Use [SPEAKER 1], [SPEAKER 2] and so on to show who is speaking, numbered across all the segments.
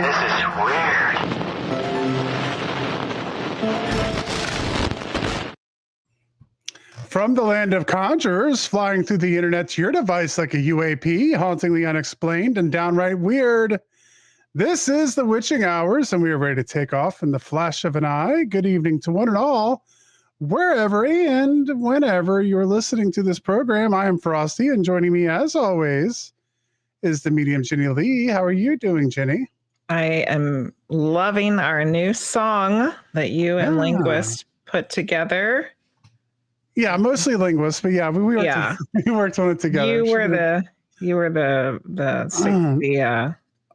[SPEAKER 1] This is weird.
[SPEAKER 2] From the land of conjurers, flying through the internet to your device like a UAP, hauntingly unexplained and downright weird. This is the Witching Hours, and we are ready to take off in the flash of an eye. Good evening to one and all, wherever and whenever you're listening to this program. I am Frosty, and joining me, as always, is the medium Jenny Lee. How are you doing, Jenny?
[SPEAKER 3] I am loving our new song that you and Linguist put together.
[SPEAKER 2] Yeah, mostly Linguist, but yeah, we worked on it together.
[SPEAKER 3] You were the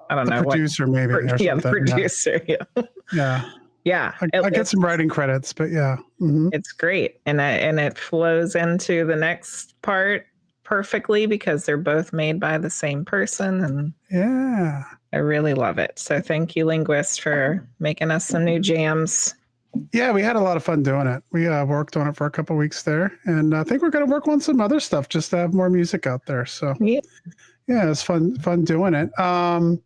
[SPEAKER 3] I don't know,
[SPEAKER 2] producer, maybe.
[SPEAKER 3] The producer. Yeah.
[SPEAKER 2] I get some writing credits, but yeah,
[SPEAKER 3] it's great, and it flows into the next part perfectly because they're both made by the same person, and
[SPEAKER 2] yeah,
[SPEAKER 3] I really love it. So thank you, Linguist, for making us some new jams.
[SPEAKER 2] Yeah, we had a lot of fun doing it. We worked on it for a couple of weeks there, and I think we're going to work on some other stuff just to have more music out there. So yeah, it's fun doing it. Well,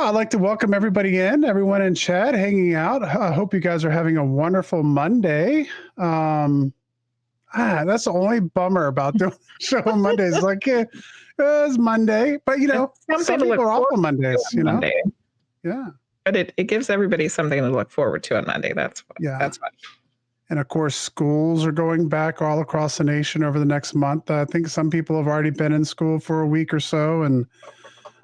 [SPEAKER 2] I'd like to welcome everybody everyone in chat, hanging out. I hope you guys are having a wonderful Monday. That's the only bummer about doing the show on Mondays. Like, it's Monday, but some people are off on Mondays.
[SPEAKER 3] Monday.
[SPEAKER 2] Yeah.
[SPEAKER 3] But it gives everybody something to look forward to on Monday. That's fun.
[SPEAKER 2] And of course, schools are going back all across the nation over the next month. I think some people have already been in school for a week or so, and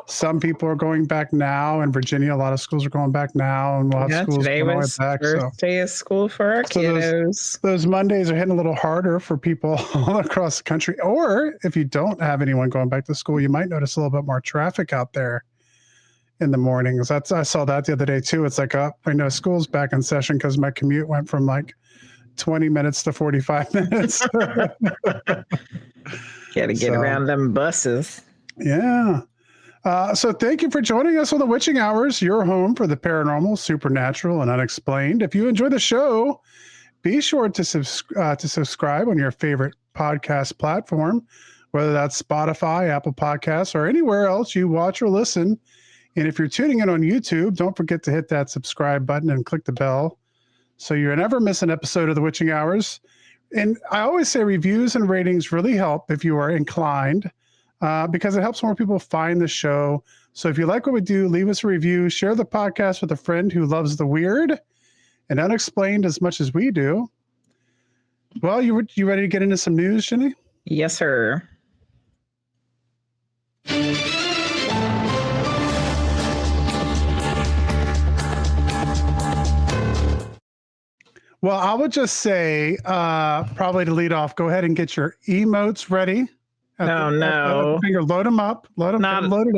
[SPEAKER 2] some people are going back now. In Virginia, a lot of schools are going back now, and we'll have schools
[SPEAKER 3] today
[SPEAKER 2] going
[SPEAKER 3] was
[SPEAKER 2] back.
[SPEAKER 3] First day of school for our kiddos.
[SPEAKER 2] Those Mondays are hitting a little harder for people all across the country. Or if you don't have anyone going back to school, you might notice a little bit more traffic out there in the mornings. I saw that the other day too. It's like, I know school's back in session because my commute went from like 20 minutes to 45 minutes.
[SPEAKER 3] Got to get around them buses.
[SPEAKER 2] Yeah. So thank you for joining us on the Witching Hours, your home for the paranormal, supernatural, and unexplained. If you enjoy the show, be sure to subscribe on your favorite podcast platform, whether that's Spotify, Apple Podcasts, or anywhere else you watch or listen. And if you're tuning in on YouTube, don't forget to hit that subscribe button and click the bell so you never miss an episode of The Witching Hours. And I always say reviews and ratings really help if you are inclined, because it helps more people find the show. So if you like what we do, leave us a review, share the podcast with a friend who loves the weird and unexplained as much as we do. Well, you ready to get into some news, Jenny?
[SPEAKER 3] Yes, sir.
[SPEAKER 2] Well, I would just say, probably to lead off, go ahead and get your emotes ready.
[SPEAKER 3] No.
[SPEAKER 2] Load them up. Load it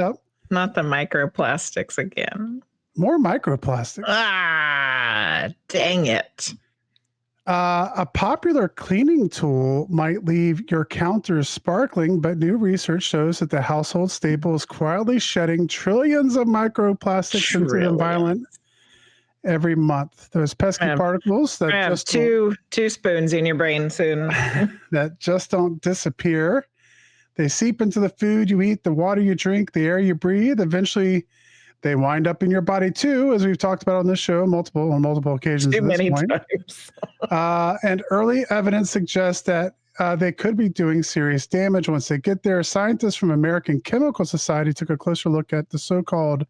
[SPEAKER 2] up.
[SPEAKER 3] Not the microplastics again.
[SPEAKER 2] More microplastics.
[SPEAKER 3] Dang it.
[SPEAKER 2] A popular cleaning tool might leave your counters sparkling, but new research shows that the household staple is quietly shedding trillions of microplastics into the environment every month. Those pesky particles that
[SPEAKER 3] just two spoons in your brain soon
[SPEAKER 2] that just don't disappear. They seep into the food you eat, the water you drink, the air you breathe. Eventually, they wind up in your body too, as we've talked about on this show on multiple occasions.
[SPEAKER 3] Too many times.
[SPEAKER 2] And early evidence suggests that they could be doing serious damage once they get there. Scientists from American Chemical Society took a closer look at the so-called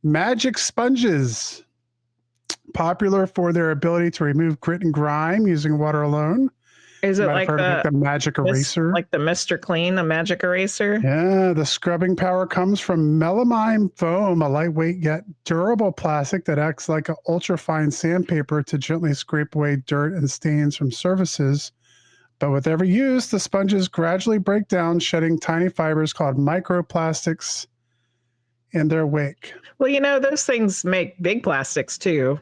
[SPEAKER 2] magic sponges, popular for their ability to remove grit and grime using water alone.
[SPEAKER 3] Is it like
[SPEAKER 2] the magic eraser?
[SPEAKER 3] Like the Mr. Clean, a magic eraser?
[SPEAKER 2] Yeah, the scrubbing power comes from melamine foam, a lightweight yet durable plastic that acts like an ultrafine sandpaper to gently scrape away dirt and stains from surfaces. But with every use, the sponges gradually break down, shedding tiny fibers called microplastics in their wake.
[SPEAKER 3] Well, those things make big plastics too.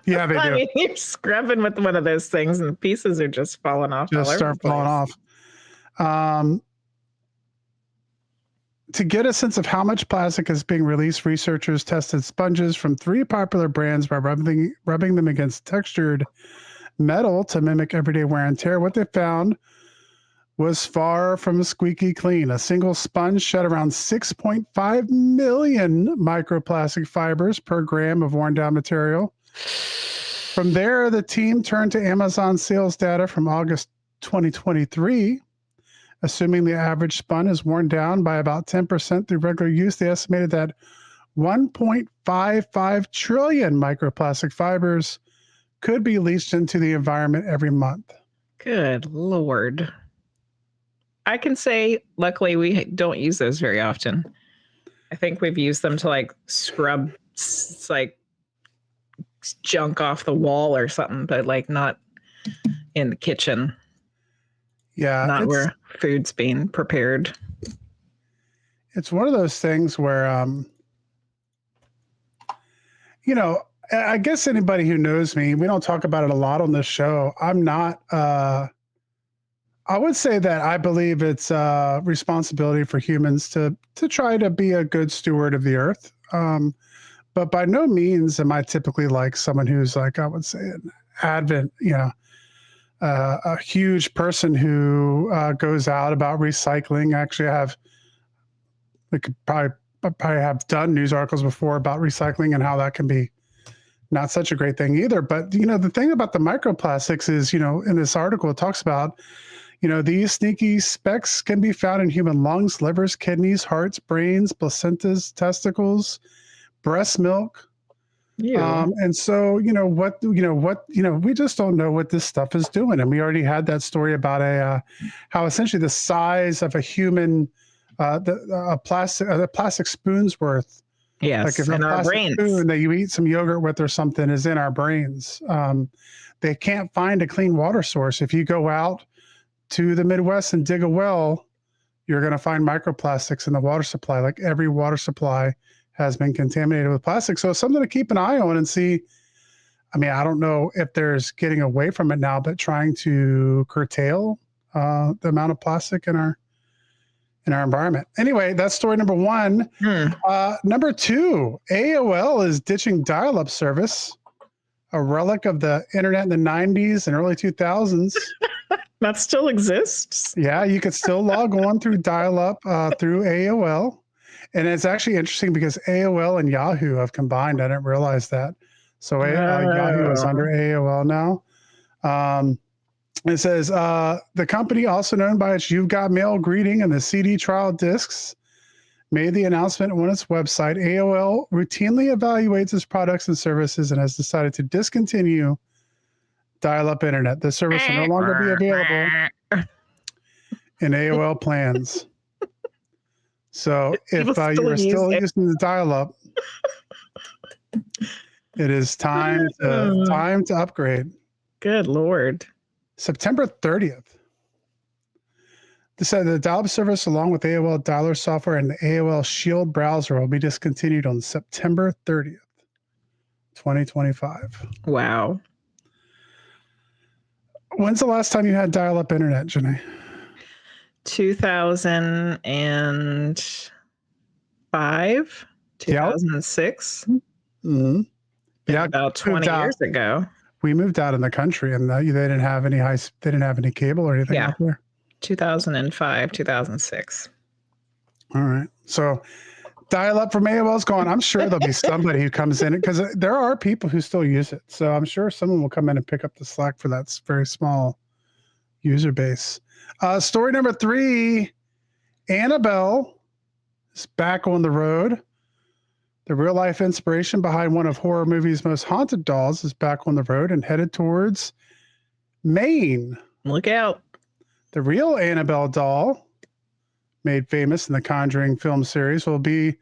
[SPEAKER 2] Yeah, they do.
[SPEAKER 3] I mean, you're scrubbing with one of those things and the pieces are just falling off.
[SPEAKER 2] Just start falling off. To get a sense of how much plastic is being released, researchers tested sponges from 3 popular brands by rubbing them against textured metal to mimic everyday wear and tear. What they found was far from squeaky clean. A single sponge shed around 6.5 million microplastic fibers per gram of worn down material. From there, the team turned to Amazon sales data from August 2023. Assuming the average spun is worn down by about 10% through regular use, they estimated that 1.55 trillion microplastic fibers could be leached into the environment every month.
[SPEAKER 3] Good Lord. I can say, luckily, we don't use those very often. I think we've used them to like scrub like junk off the wall or something, but like not in the kitchen.
[SPEAKER 2] Yeah.
[SPEAKER 3] Not where food's being prepared.
[SPEAKER 2] It's one of those things where, you know, I guess anybody who knows me, we don't talk about it a lot on this show. I'm not, I would say that I believe it's a responsibility for humans to try to be a good steward of the earth. But by no means am I typically like someone who's like, I would say an advent, a huge person who goes out about recycling. Actually, we could probably have done news articles before about recycling and how that can be not such a great thing either. But, the thing about the microplastics is, in this article, it talks about, these sneaky specks can be found in human lungs, livers, kidneys, hearts, brains, placentas, testicles, breast milk. And so, we just don't know what this stuff is doing. And we already had that story about how essentially the size of a human, a plastic spoon's worth.
[SPEAKER 3] Yes,
[SPEAKER 2] like if
[SPEAKER 3] in
[SPEAKER 2] a
[SPEAKER 3] our
[SPEAKER 2] plastic
[SPEAKER 3] brains.
[SPEAKER 2] spoon that you eat some yogurt with or something is in our brains. They can't find a clean water source. If you go out to the Midwest and dig a well, you're going to find microplastics in the water supply. Like every water supply has been contaminated with plastic. So it's something to keep an eye on and see. I mean, I don't know if there's getting away from it now, but trying to curtail the amount of plastic in our environment. Anyway, that's story number one. Number two, AOL is ditching dial-up service, a relic of the internet in the 90s and early 2000s.
[SPEAKER 3] That still exists?
[SPEAKER 2] Yeah, you could still log on through dial-up through AOL. And it's actually interesting because AOL and Yahoo have combined. I didn't realize that. So Yahoo is under AOL now. It says the company, also known by its You've Got Mail greeting and the CD trial discs, made the announcement on its website. AOL routinely evaluates its products and services and has decided to discontinue dial-up internet. The service will no longer be available in AOL plans. So if you are still using the dial-up, it is time to upgrade.
[SPEAKER 3] Good Lord.
[SPEAKER 2] September 30th. They said the dial-up service, along with AOL dialer software and the AOL Shield browser, will be discontinued on September 30th, 2025.
[SPEAKER 3] Wow.
[SPEAKER 2] When's the last time you had dial-up internet, Janae?
[SPEAKER 3] 2005, 2006.
[SPEAKER 2] Mm-hmm.
[SPEAKER 3] Yeah, about 20 years ago.
[SPEAKER 2] We moved out in the country, and they didn't have any cable or anything out there.
[SPEAKER 3] 2005, 2006.
[SPEAKER 2] All right. So dial-up from AOL's gone. I'm sure there'll be somebody who comes in, because there are people who still use it. So I'm sure someone will come in and pick up the slack for that very small user base. Story number 3, Annabelle is back on the road. The real-life inspiration behind one of horror movies' most haunted dolls is back on the road and headed towards Maine.
[SPEAKER 3] Look out.
[SPEAKER 2] The real Annabelle doll, made famous in the Conjuring film series, will be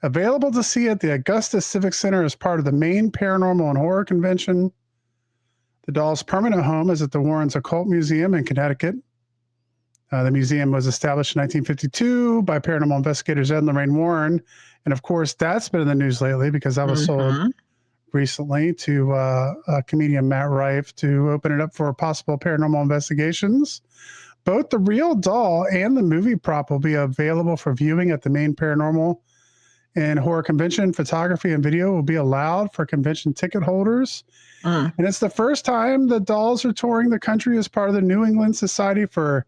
[SPEAKER 2] available to see at the Augusta Civic Center as part of the Maine Paranormal and Horror Convention. The doll's permanent home is at the Warrens Occult Museum in Connecticut. The museum was established in 1952 by paranormal investigators Ed and Lorraine Warren. And of course, that's been in the news lately because that was sold recently to comedian Matt Rife to open it up for possible paranormal investigations. Both the real doll and the movie prop will be available for viewing at the Maine Paranormal and Horror Convention. Photography and video will be allowed for convention ticket holders. And it's the first time the dolls are touring the country as part of the New England Society for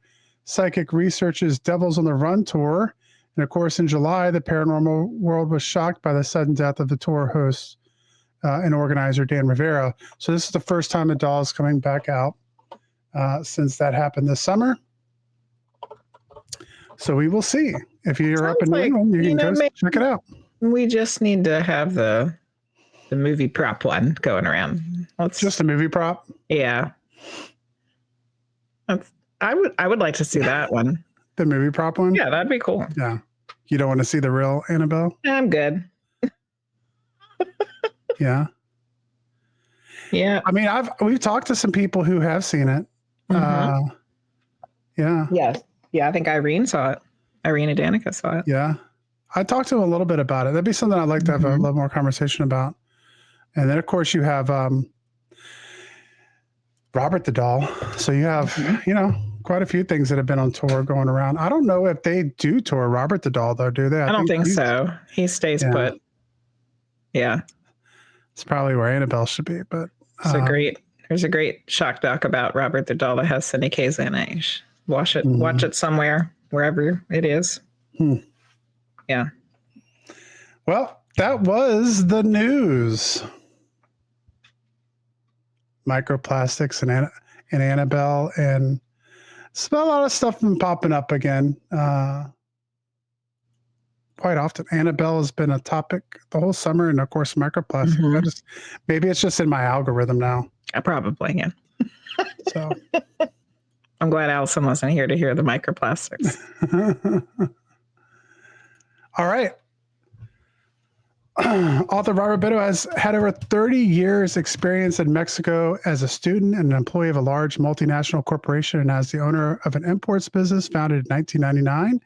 [SPEAKER 2] Psychic Research's Devils on the Run tour. And of course, in July, the paranormal world was shocked by the sudden death of the tour host and organizer Dan Rivera. So this is the first time the doll is coming back out since that happened this summer. So we will see. If you're up in New England, you can go check it out.
[SPEAKER 3] We just need to have the movie prop one going around.
[SPEAKER 2] Just a movie prop?
[SPEAKER 3] Yeah. I would like to see that one.
[SPEAKER 2] The movie prop one?
[SPEAKER 3] Yeah, that'd be cool.
[SPEAKER 2] Yeah. You don't want to see the real Annabelle?
[SPEAKER 3] I'm good.
[SPEAKER 2] Yeah.
[SPEAKER 3] Yeah.
[SPEAKER 2] I mean, we've talked to some people who have seen it.
[SPEAKER 3] Mm-hmm.
[SPEAKER 2] Yeah.
[SPEAKER 3] Yes. Yeah, I think Irene saw it. Irene and Danica saw it.
[SPEAKER 2] Yeah. I talked to him a little bit about it. That'd be something I'd like to have a little more conversation about. And then, of course, you have Robert the Doll. So you have, quite a few things that have been on tour going around. I don't know if they do tour Robert the Doll, though, do they?
[SPEAKER 3] I don't think so. He stays put. Yeah.
[SPEAKER 2] It's probably where Annabelle should be, but
[SPEAKER 3] there's a great shock doc about Robert the Doll that has Cindy Kazan. Watch it somewhere, wherever it is. Yeah.
[SPEAKER 2] Well, that was the news. Microplastics and Annabelle, and a lot of stuff been popping up again. Quite often, Annabelle has been a topic the whole summer, and of course, microplastics. Maybe it's just in my algorithm now.
[SPEAKER 3] Probably, yeah.
[SPEAKER 2] So
[SPEAKER 3] I'm glad Allison wasn't here to hear the microplastics.
[SPEAKER 2] All right. Author Robert Bitto has had over 30 years experience in Mexico as a student and an employee of a large multinational corporation, and as the owner of an imports business founded in 1999,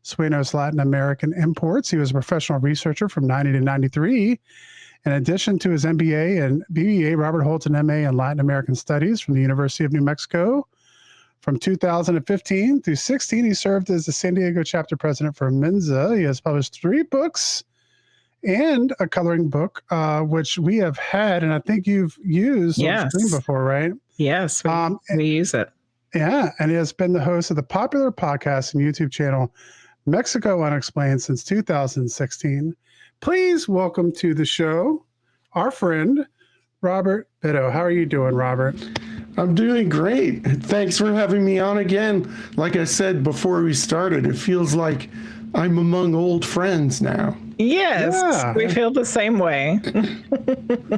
[SPEAKER 2] Sueños Latin American Imports. He was a professional researcher from 90 to 93. In addition to his MBA and BBA, Robert holds an MA in Latin American Studies from the University of New Mexico. From 2015 through 16, he served as the San Diego chapter president for Menza. He has published 3 books and a coloring book, which we have had, and I think you've used on screen before, right?
[SPEAKER 3] Yes, we use it.
[SPEAKER 2] Yeah, and he has been the host of the popular podcast and YouTube channel Mexico Unexplained since 2016. Please welcome to the show our friend, Robert Bitto. How are you doing, Robert?
[SPEAKER 1] I'm doing great. Thanks for having me on again. Like I said before we started, it feels like I'm among old friends now.
[SPEAKER 3] Yes, we feel the same way.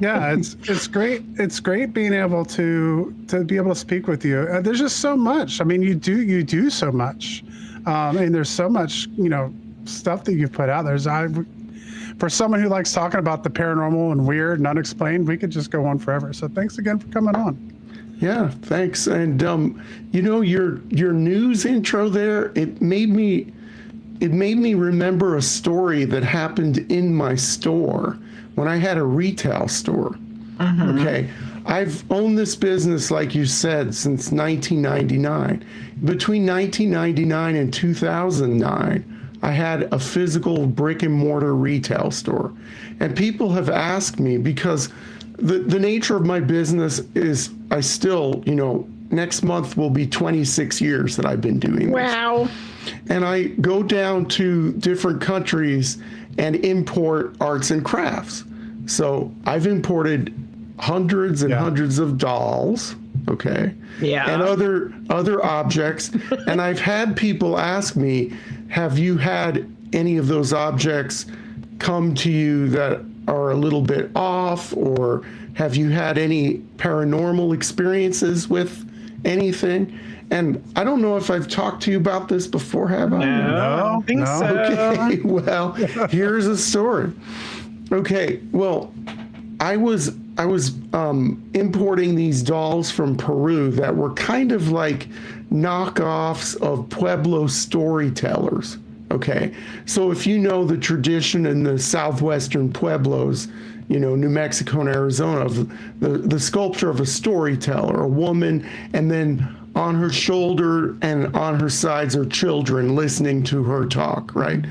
[SPEAKER 2] Yeah, it's great. It's great being able to be able to speak with you. There's just so much. I mean, you do so much, and there's so much stuff that you've put out. For someone who likes talking about the paranormal and weird and unexplained, we could just go on forever. So thanks again for coming on.
[SPEAKER 1] Yeah, thanks. And your news intro there, it made me remember a story that happened in my store when I had a retail store. Okay. I've owned this business, like you said, since 1999. Between 1999 and 2009, I had a physical brick and mortar retail store. And people have asked me, because the nature of my business is I still, next month will be 26 years that I've been doing this.
[SPEAKER 3] Wow.
[SPEAKER 1] And I go down to different countries and import arts and crafts. So I've imported hundreds and hundreds of dolls, okay?
[SPEAKER 3] Yeah.
[SPEAKER 1] And other objects. And I've had people ask me, have you had any of those objects come to you that are a little bit off, or have you had any paranormal experiences with anything? And I don't know if I've talked to you about this before, have I?
[SPEAKER 3] No, I don't think so.
[SPEAKER 1] Okay, well, here's a story. Okay, well, I was importing these dolls from Peru that were kind of like knockoffs of Pueblo storytellers. Okay, so if you know the tradition in the southwestern Pueblos, New Mexico and Arizona, of the sculpture of a storyteller, a woman, and then on her shoulder and on her sides are children listening to her talk, right?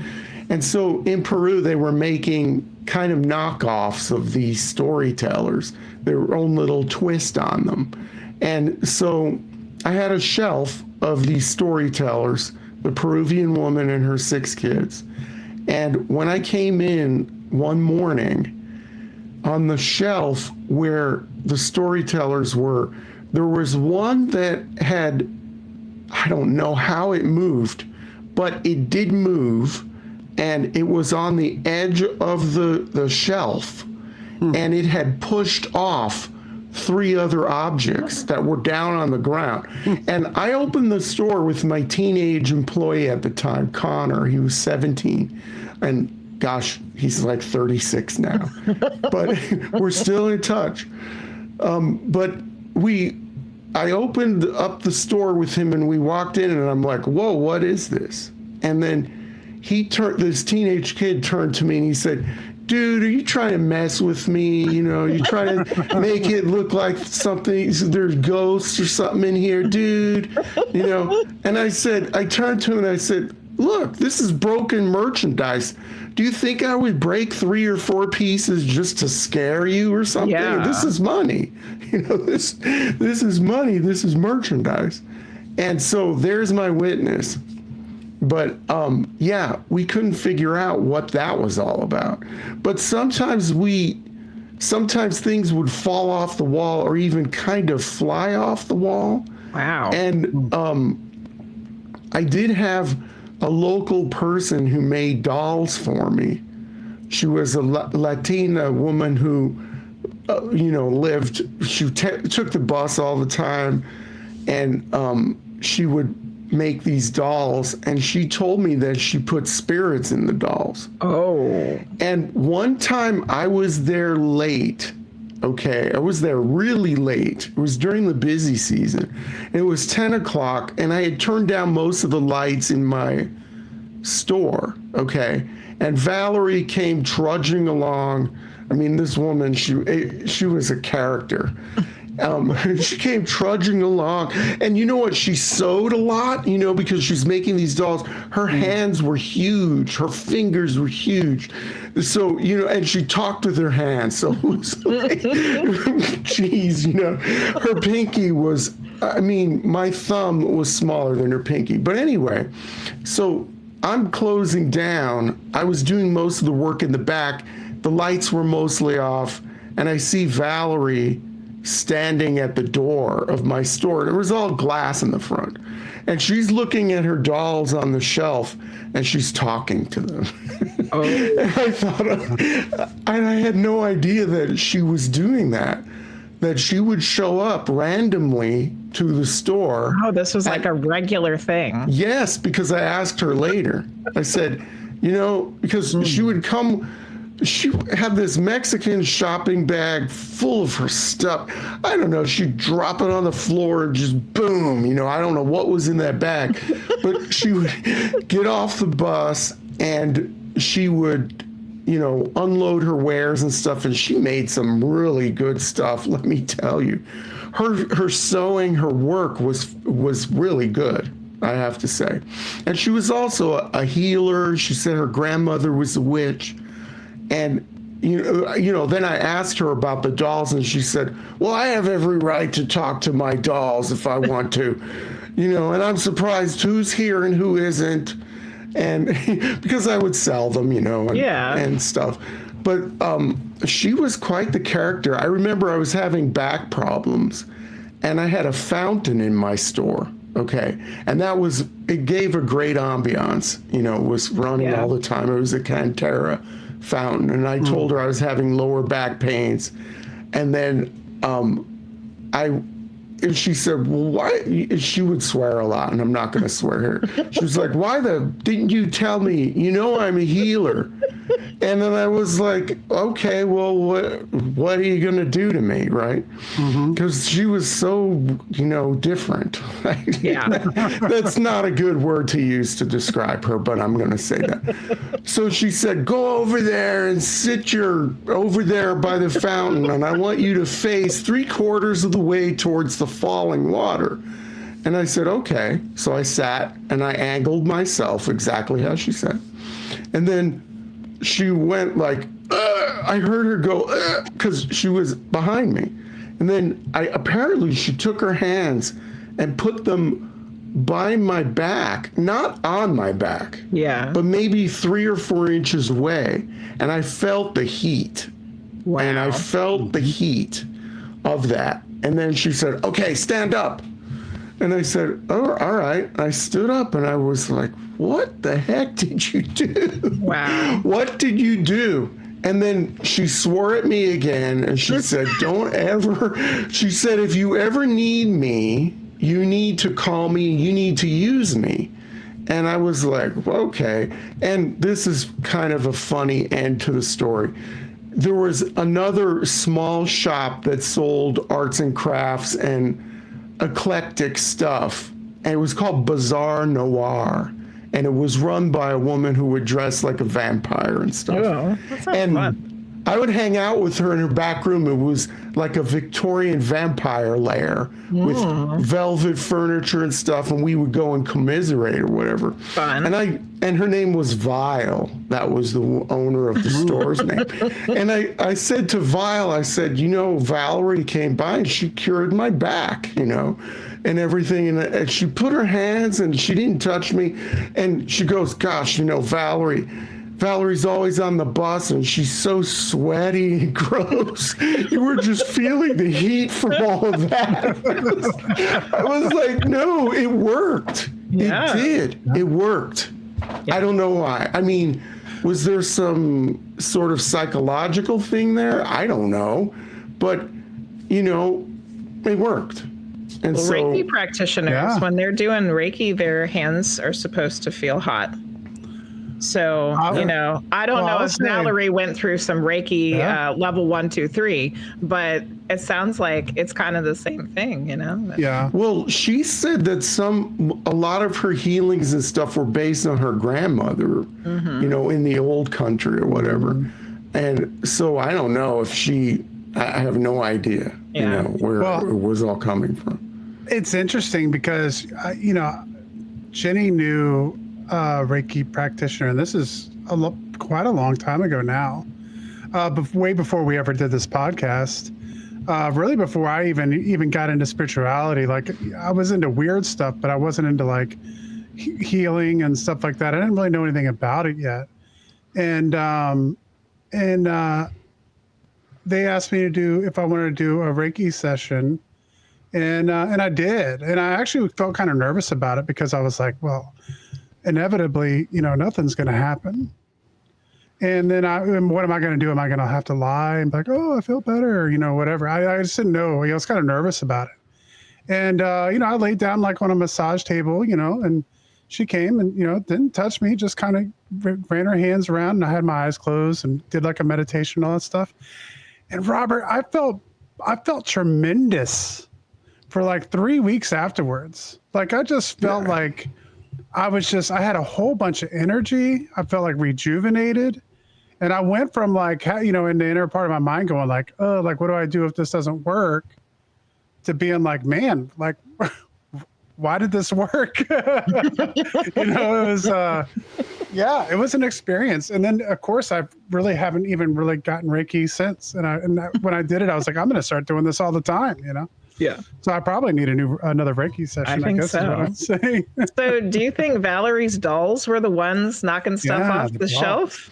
[SPEAKER 1] And so in Peru, they were making kind of knockoffs of these storytellers, their own little twist on them. And so I had a shelf of these storytellers, the Peruvian woman and her 6 kids. And when I came in one morning, on the shelf where the storytellers were, there was one that had, I don't know how it moved, but it did move, and it was on the edge of the shelf, and it had pushed off 3 other objects that were down on the ground. And I opened the store with my teenage employee at the time, Connor. He was 17, and gosh, he's like 36 now, but we're still in touch. But I opened up the store with him, and we walked in, and I'm like, whoa, what is this? And then this teenage kid turned to me and he said, dude, are you trying to mess with me? You know, you trying to make it look like something, there's ghosts or something in here, dude, you know? And I turned to him and I said, look, this is broken merchandise. Do you think I would break 3 or 4 pieces just to scare you or something?
[SPEAKER 3] Yeah.
[SPEAKER 1] This is money. You know, this is money. This is merchandise. And so there's my witness. But yeah, we couldn't figure out what that was all about. But sometimes things would fall off the wall or even kind of fly off the wall.
[SPEAKER 3] Wow.
[SPEAKER 1] And I did have a local person who made dolls for me. She was a Latina woman who, she took the bus all the time, and she would make these dolls, and she told me that she put spirits in the dolls.
[SPEAKER 3] Oh.
[SPEAKER 1] And one time I was there late. Okay, I was there really late. It was during the busy season. It was 10 o'clock, and I had turned down most of the lights in my store. Okay, and Valerie came trudging along. I mean, this woman, she was a character. She came trudging along, and you know what? She sewed a lot, because she's making these dolls. Her hands were huge. Her fingers were huge. So, and she talked with her hands. So it was like, geez, her pinky was, my thumb was smaller than her pinky. But anyway, so I'm closing down. I was doing most of the work in the back. The lights were mostly off, and I see Valerie standing at the door of my store. There was all glass in the front, and she's looking at her dolls on the shelf, and she's talking to them. Oh. And I thought, and I had no idea that she was doing that she would show up randomly to the store.
[SPEAKER 3] Oh, this was like a regular thing.
[SPEAKER 1] Yes, because I asked her later. I said, because she would come. She had this Mexican shopping bag full of her stuff. I don't know. She'd drop it on the floor and just boom. I don't know what was in that bag. But she would get off the bus and she would, unload her wares and stuff. And she made some really good stuff, let me tell you. Her sewing, her work was really good, I have to say. And she was also a healer. She said her grandmother was a witch. And, then I asked her about the dolls, and she said, well, I have every right to talk to my dolls if I want to, and I'm surprised who's here and who isn't. And because I would sell them, and stuff. But she was quite the character. I remember I was having back problems, and I had a fountain in my store. Okay. And it gave a great ambiance, it was running all the time. It was a Cantera fountain, and I told her I was having lower back pains, and then she said, well, why? She would swear a lot, and I'm not going to swear here. She was like, why didn't you tell me? I'm a healer. And then I was like, okay, well, what are you going to do to me, right? Because she was so, different. Right? Yeah. That's not a good word to use to describe her, but I'm going to say that. So she said, go over there and sit over there by the fountain, and I want you to face 3/4 of the way towards the falling water. And I said, okay. So I sat and I angled myself exactly how she said. And then she went like, I heard her go, because she was behind me. And then apparently she took her hands and put them by my back, not on my back,
[SPEAKER 3] Yeah.
[SPEAKER 1] but maybe 3 or 4 inches away. And I felt the heat.
[SPEAKER 3] Wow.
[SPEAKER 1] And I felt the heat of that. And then she said, okay, stand up. And I said, oh, all right. I stood up and I was like, what the heck did you do?
[SPEAKER 3] Wow.
[SPEAKER 1] What did you do? And then she swore at me again and she said, don't ever, she said, if you ever need me, you need to call me, you need to use me. And I was like, okay. And this is kind of a funny end to the story. There was another small shop that sold arts and crafts and eclectic stuff, and it was called Bazaar Noir, and it was run by a woman who would dress like a vampire and stuff.
[SPEAKER 3] Oh, that sounds fun.
[SPEAKER 1] I would hang out with her in her back room. It was like a Victorian vampire lair with velvet furniture and stuff, and we would go and commiserate or whatever.
[SPEAKER 3] Fun.
[SPEAKER 1] And her name was Vile. That was the owner of the store's name. And I said to Vile, I said, Valerie came by and she cured my back, and everything. And she put her hands and she didn't touch me. And she goes, gosh, Valerie's always on the bus and she's so sweaty and gross. You were just feeling the heat from all of that. I was like, no, it worked.
[SPEAKER 3] Yeah.
[SPEAKER 1] It did. It worked. Yeah. I don't know why. I mean, was there some sort of psychological thing there? I don't know. But, it worked. And
[SPEAKER 3] well, Reiki practitioners, when they're doing Reiki, their hands are supposed to feel hot. So, I don't know if Valerie went through some Reiki level 1, 2, 3, but it sounds like it's kind of the same thing,
[SPEAKER 2] Yeah.
[SPEAKER 1] Well, she said that a lot of her healings and stuff were based on her grandmother, in the old country or whatever. And so I don't know if I have no idea, where it was all coming from.
[SPEAKER 2] It's interesting because, Jenny knew Reiki practitioner, and this is quite a long time ago now, way before we ever did this podcast, really before I even got into spirituality. Like, I was into weird stuff, but I wasn't into like healing and stuff like that. I didn't really know anything about it yet. And they asked me if I wanted to do a Reiki session, and I did. And I actually felt kind of nervous about it because I was like, well, inevitably, nothing's going to happen. And then what am I going to do? Am I going to have to lie and be like, oh, I feel better, or, whatever. I just didn't know. I was kind of nervous about it. And, I laid down like on a massage table, and she came and, didn't touch me, just kind of ran her hands around, and I had my eyes closed and did like a meditation and all that stuff. And Robert, I felt tremendous for like 3 weeks afterwards. Like, I just felt like I had a whole bunch of energy. I felt like rejuvenated. And I went from like, in the inner part of my mind going like, oh, like, what do I do if this doesn't work? To being like, man, like, why did this work? It was, it was an experience. And then of course I really haven't even really gotten Reiki since. And when I did it, I was like, I'm going to start doing this all the time,
[SPEAKER 3] Yeah.
[SPEAKER 2] So I probably need another Reiki session, I guess so. Is what I'm saying.
[SPEAKER 3] So do you think Valerie's dolls were the ones knocking stuff off the shelf?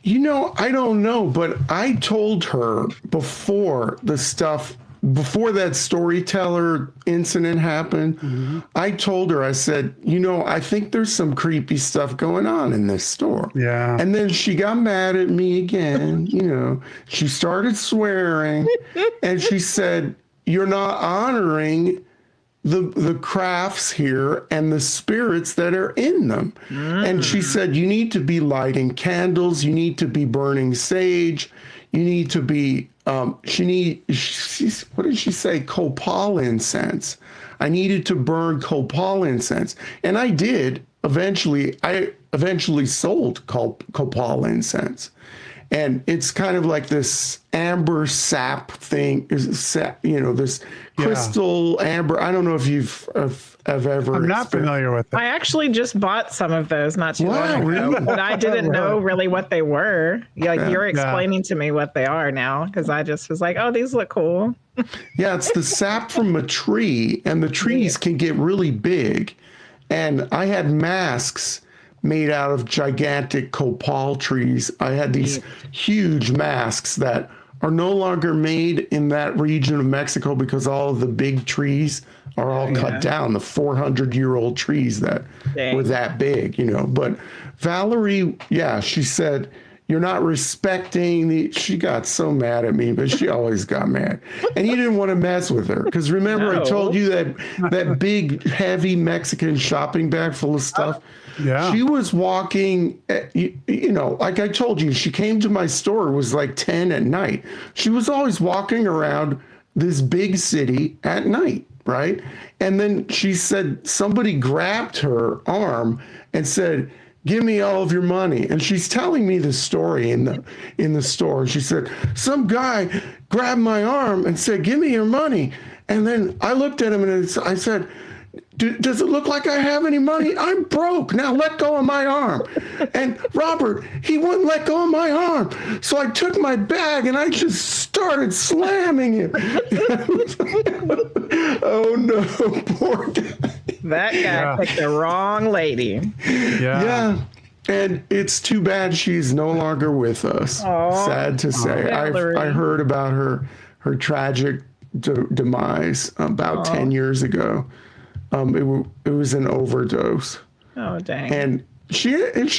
[SPEAKER 1] I don't know, but I told her before that storyteller incident happened, I told her, I said, I think there's some creepy stuff going on in this store.
[SPEAKER 2] Yeah.
[SPEAKER 1] And then she got mad at me again, she started swearing and she said, you're not honoring the crafts here and the spirits that are in them. And she said, you need to be lighting candles, you need to be burning sage, you need to be, what did she say? Copal incense. I needed to burn copal incense. And I did eventually. I eventually sold copal incense. And it's kind of like this amber sap thing, this crystal amber. I don't know if you've ever.
[SPEAKER 2] I'm not familiar with it.
[SPEAKER 3] I actually just bought some of those not too long ago,
[SPEAKER 1] really?
[SPEAKER 3] but I didn't know really what they were. You're explaining to me what they are now, because I just was like, oh, these look cool.
[SPEAKER 1] Yeah, it's the sap from a tree, and the trees can get really big. And I had masks made out of gigantic copal trees. I had these
[SPEAKER 3] Neat.
[SPEAKER 1] huge masks that are no longer made in that region of Mexico because all of the big trees are all cut
[SPEAKER 3] Yeah.
[SPEAKER 1] down, the 400-year-old trees that were
[SPEAKER 3] Dang.
[SPEAKER 1] that big, you know. But Valerie, yeah, she said, you're not respecting the. She got so mad at me, but she always got mad. And you didn't want to mess with her because remember, I told
[SPEAKER 3] No.
[SPEAKER 1] you that big, heavy Mexican shopping bag full of stuff.
[SPEAKER 2] Yeah.
[SPEAKER 1] She was walking, you know, like I told you, she came to my store, it was like 10 at night. She was always walking around this big city at night, right? And then she said somebody grabbed her arm and said, give me all of your money. And she's telling me the story in the store. And she said, some guy grabbed my arm and said, give me your money. And then I looked at him and I said, does it look like I have any money? I'm broke. Now let go of my arm. And Robert, he wouldn't let go of my arm. So I took my bag and I just started slamming him. Oh no, poor guy.
[SPEAKER 3] That guy picked the wrong lady.
[SPEAKER 1] Yeah. And it's too bad she's no longer with us.
[SPEAKER 3] Aw.
[SPEAKER 1] Sad to say.
[SPEAKER 3] Valerie.
[SPEAKER 1] I heard about her tragic demise about 10 years ago. It was an overdose.
[SPEAKER 3] Oh, dang.
[SPEAKER 1] And she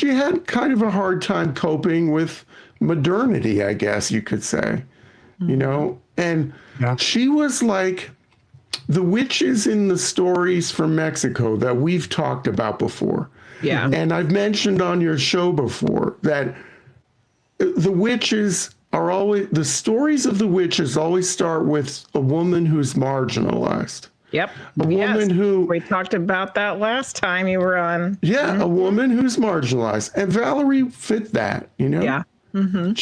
[SPEAKER 1] had kind of a hard time coping with modernity, I guess you could say. You know? And she was like the witches in the stories from Mexico that we've talked about before.
[SPEAKER 3] Yeah.
[SPEAKER 1] And I've mentioned on your show before that the witches are always, the stories of the witches always start with a woman who's marginalized.
[SPEAKER 3] Yep.
[SPEAKER 1] A woman who,
[SPEAKER 3] we talked about that last time you were on.
[SPEAKER 1] yeah, a woman who's marginalized. And Valerie fit that, you know?
[SPEAKER 3] Yeah. Mm-hmm.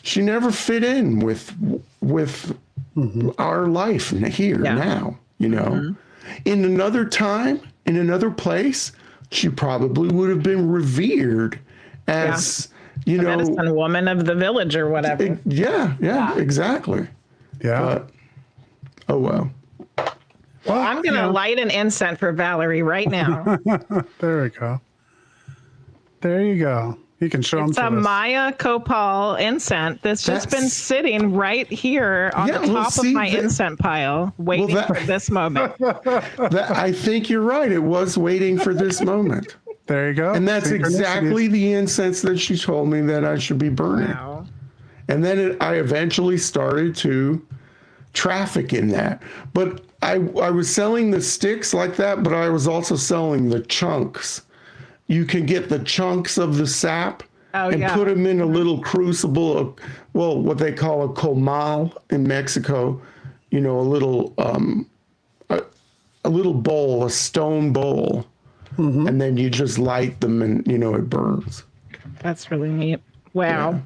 [SPEAKER 1] She never fit in with our life here now, you know? In another time, in another place, she probably would have been revered as, you
[SPEAKER 3] The
[SPEAKER 1] know,
[SPEAKER 3] medicine woman of the village or whatever.
[SPEAKER 1] yeah, exactly.
[SPEAKER 2] Yeah.
[SPEAKER 1] But, oh well.
[SPEAKER 2] Well,
[SPEAKER 3] I'm going to light an incense for Valerie right now.
[SPEAKER 2] there we go. There you go. You can show them
[SPEAKER 3] It's
[SPEAKER 2] to
[SPEAKER 3] a
[SPEAKER 2] us.
[SPEAKER 3] Maya Copal incense that's just been sitting right here on the top of my incense pile, waiting for this moment.
[SPEAKER 1] I think you're right. It was waiting for this moment.
[SPEAKER 2] There you go.
[SPEAKER 1] And that's
[SPEAKER 2] Synchronicities.
[SPEAKER 1] exactly the incense that she told me that I should be burning.
[SPEAKER 3] Wow.
[SPEAKER 1] And then I eventually started to traffic in that. But I was selling the sticks like that, but I was also selling the chunks. You can get the chunks of the sap and put them in a little crucible, what they call a comal in Mexico, you know, a little bowl, a stone bowl. And then you just light them and, you know, it burns.
[SPEAKER 3] That's really neat. Wow. Yeah.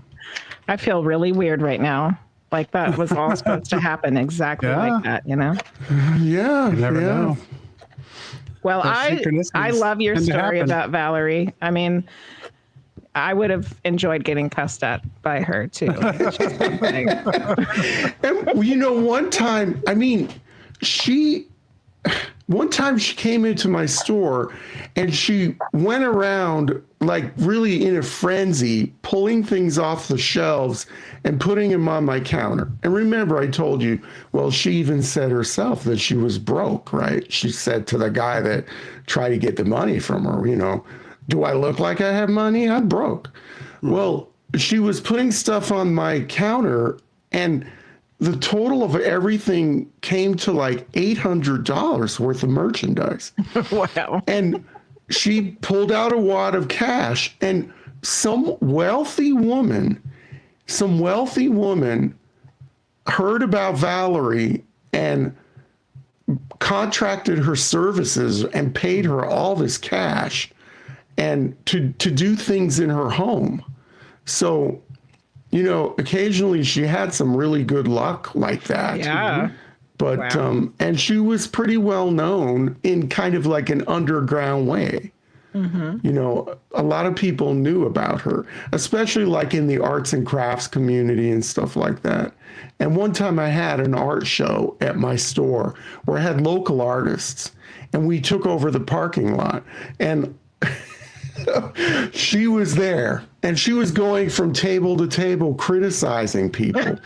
[SPEAKER 3] I feel really weird right now. Like that was all supposed to happen exactly like that, you know?
[SPEAKER 1] Yeah.
[SPEAKER 2] You never know.
[SPEAKER 3] Well, I love your story about Valerie. I mean, I would have enjoyed getting cussed at by her too.
[SPEAKER 1] And, you know, one time she came into my store and she went around like really in a frenzy, pulling things off the shelves and putting them on my counter. And remember, I told you, well, she even said herself that she was broke, right? She said to the guy that tried to get the money from her, you know, do I look like I have money? I'm broke. Well, she was putting stuff on my counter and the total of everything came to like $800 worth of merchandise.
[SPEAKER 3] Wow.
[SPEAKER 1] And she pulled out a wad of cash, and some wealthy woman heard about Valerie and contracted her services and paid her all this cash and to do things in her home. So, you know, occasionally she had some really good luck like that.
[SPEAKER 3] Yeah.
[SPEAKER 1] But, and she was pretty well known in kind of like an underground way.
[SPEAKER 3] Mm-hmm.
[SPEAKER 1] You know, a lot of people knew about her, especially like in the arts and crafts community and stuff like that. And one time I had an art show at my store where I had local artists and we took over the parking lot. And she was there and she was going from table to table criticizing people,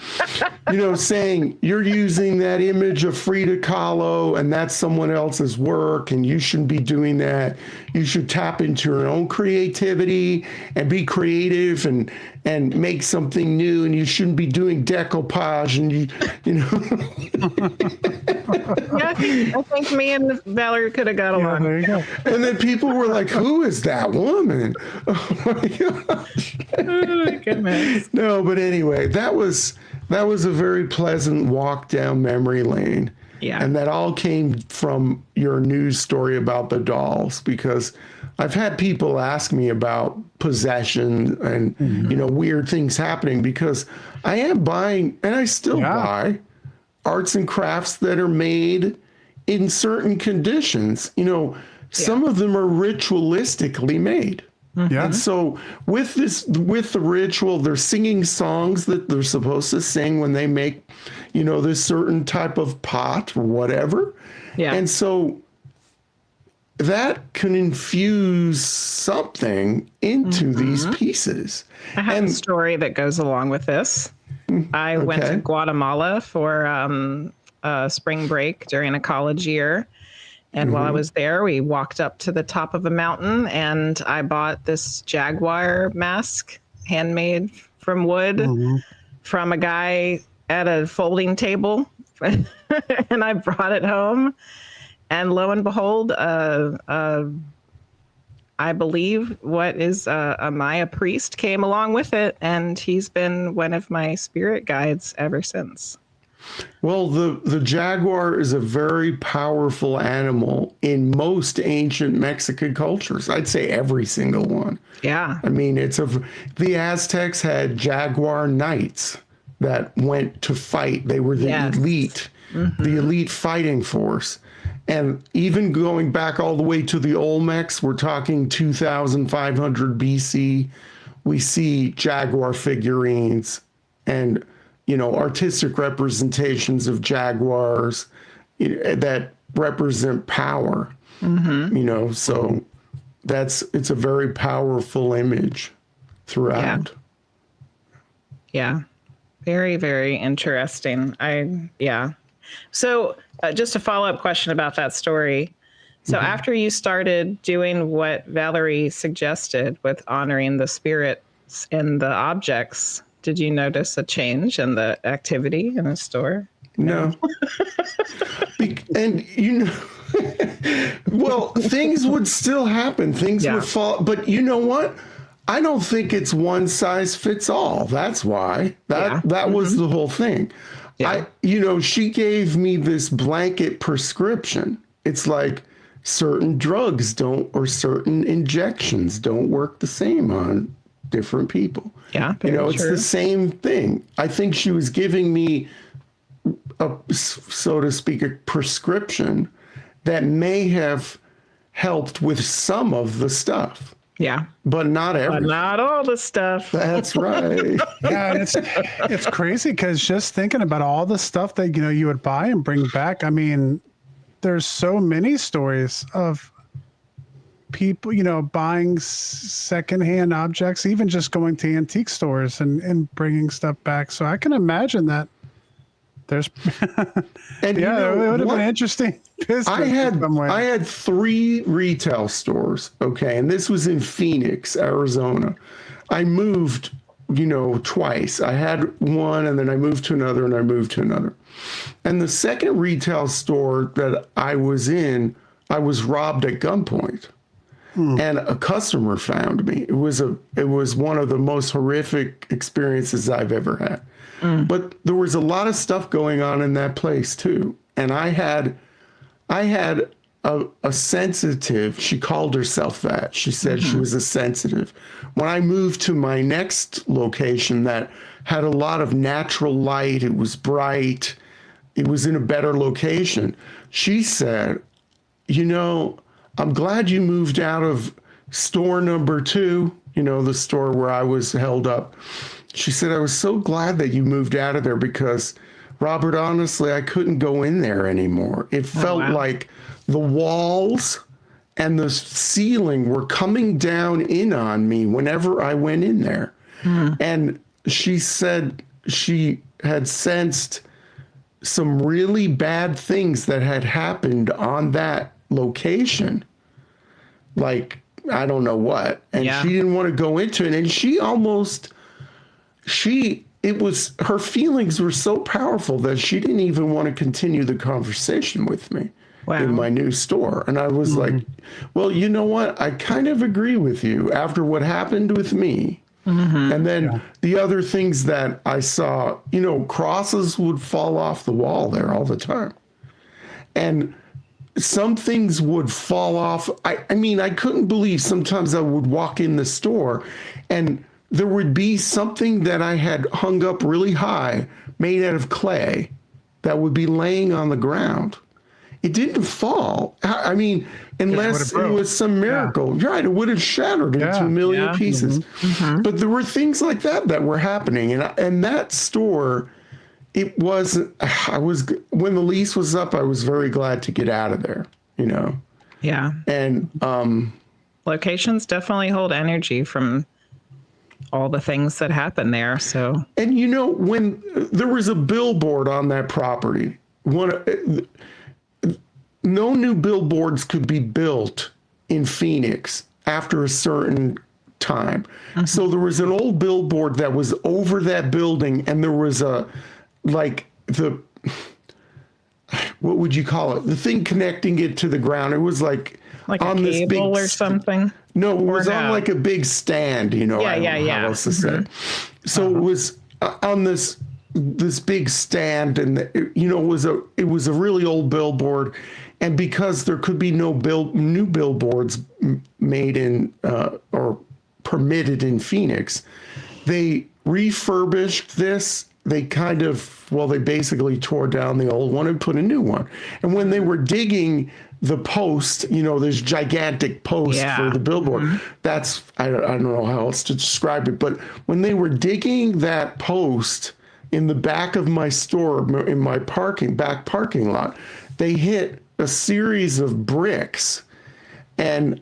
[SPEAKER 1] you know, saying you're using that image of Frida Kahlo and that's someone else's work and you shouldn't be doing that. You should tap into your own creativity and be creative and make something new, and you shouldn't be doing decoupage and you know.
[SPEAKER 3] Yeah, I think me and Valerie could have got
[SPEAKER 2] Yeah,
[SPEAKER 3] along.
[SPEAKER 2] there you go.
[SPEAKER 1] And then people were like, who is that woman? Oh my gosh.
[SPEAKER 3] Oh my goodness.
[SPEAKER 1] No, but anyway, that was a very pleasant walk down memory lane.
[SPEAKER 3] Yeah.
[SPEAKER 1] And that all came from your news story about the dolls, because I've had people ask me about possession and you know, weird things happening, because I am buying, and I still buy arts and crafts that are made in certain conditions. You know, some of them are ritualistically made.
[SPEAKER 2] Yeah.
[SPEAKER 1] And so with the ritual, they're singing songs that they're supposed to sing when they make, you know, this certain type of pot or whatever.
[SPEAKER 3] Yeah.
[SPEAKER 1] And so that can infuse something into these pieces.
[SPEAKER 3] I have a story that goes along with this. I went to Guatemala for spring break during a college year. And while I was there, we walked up to the top of a mountain and I bought this jaguar mask, handmade from wood, from a guy at a folding table. And I brought it home. And lo and behold, I believe what is a Maya priest came along with it. And he's been one of my spirit guides ever since.
[SPEAKER 1] Well, the jaguar is a very powerful animal in most ancient Mexican cultures. I'd say every single one.
[SPEAKER 3] Yeah.
[SPEAKER 1] I mean, the Aztecs had jaguar knights that went to fight. They were the elite, the elite fighting force. And even going back all the way to the Olmecs, we're talking 2500 BC, we see jaguar figurines and, you know, artistic representations of jaguars that represent power, you know, so it's a very powerful image throughout.
[SPEAKER 3] Yeah. Very, very interesting. So just a follow-up question about that story. So after you started doing what Valerie suggested with honoring the spirits in the objects, did you notice a change in the activity in the store?
[SPEAKER 1] No. And, you know, well, things would still happen. Things would fall. But you know what? I don't think it's one size fits all. That's why. That was the whole thing. Yeah. You know, she gave me this blanket prescription. It's like certain drugs or certain injections don't work the same on different people.
[SPEAKER 3] Yeah,
[SPEAKER 1] you know, it's the same thing. I think she was giving me so to speak, a prescription that may have helped with some of the stuff.
[SPEAKER 3] Yeah.
[SPEAKER 1] But not everything.
[SPEAKER 3] But not all the stuff.
[SPEAKER 1] That's right.
[SPEAKER 2] Yeah, and it's crazy because just thinking about all the stuff that, you know, you would buy and bring back. I mean, there's so many stories of people, you know, buying secondhand objects, even just going to antique stores and bringing stuff back. So I can imagine that there's,
[SPEAKER 1] and
[SPEAKER 2] yeah, it would have been interesting.
[SPEAKER 1] I had 3 retail stores. Okay. And this was in Phoenix, Arizona. I moved, you know, twice. I had one and then I moved to another and I moved to another. And the second retail store that I was in, I was robbed at gunpoint. And a customer found me. It was one of the most horrific experiences I've ever had. But there was a lot of stuff going on in that place too. And I had a sensitive, she called herself that. She said she was a sensitive. When I moved to my next location that had a lot of natural light, it was bright, it was in a better location, she said, you know, I'm glad you moved out of store number 2, the store where I was held up. She said, I was so glad that you moved out of there because, Robert, honestly, I couldn't go in there anymore. It felt like the walls and the ceiling were coming down in on me whenever I went in there. And she said she had sensed some really bad things that had happened on that location. Like, I don't know what. And she didn't want to go into it. And her feelings were so powerful that she didn't even want to continue the conversation with me in my new store. And I was like, well, you know what? I kind of agree with you after what happened with me. And then the other things that I saw, crosses would fall off the wall there all the time. And some things would fall off. I mean, I couldn't believe sometimes I would walk in the store and there would be something that I had hung up really high, made out of clay, that would be laying on the ground. It didn't fall. I mean, unless it was some miracle. Right, it would have shattered into a million pieces. But there were things like that were happening. And that store, when the lease was up, I was very glad to get out of there,
[SPEAKER 3] Yeah.
[SPEAKER 1] And
[SPEAKER 3] locations definitely hold energy from all the things that happen there. So,
[SPEAKER 1] and when there was a billboard on that property, no new billboards could be built in Phoenix after a certain time. So there was an old billboard that was over that building, and there was what would you call it? The thing connecting it to the ground. It was like on
[SPEAKER 3] a cable or something.
[SPEAKER 1] No, it was on like a big stand, I don't know how else to say. So it was on this big stand, and it was a really old billboard. And because there could be no new billboards made in or permitted in Phoenix, they refurbished this. They they basically tore down the old one and put a new one. And when they were digging the post, this gigantic post for the billboard, that's, I don't know how else to describe it, but when they were digging that post in the back of my store, in my back parking lot, they hit a series of bricks. And,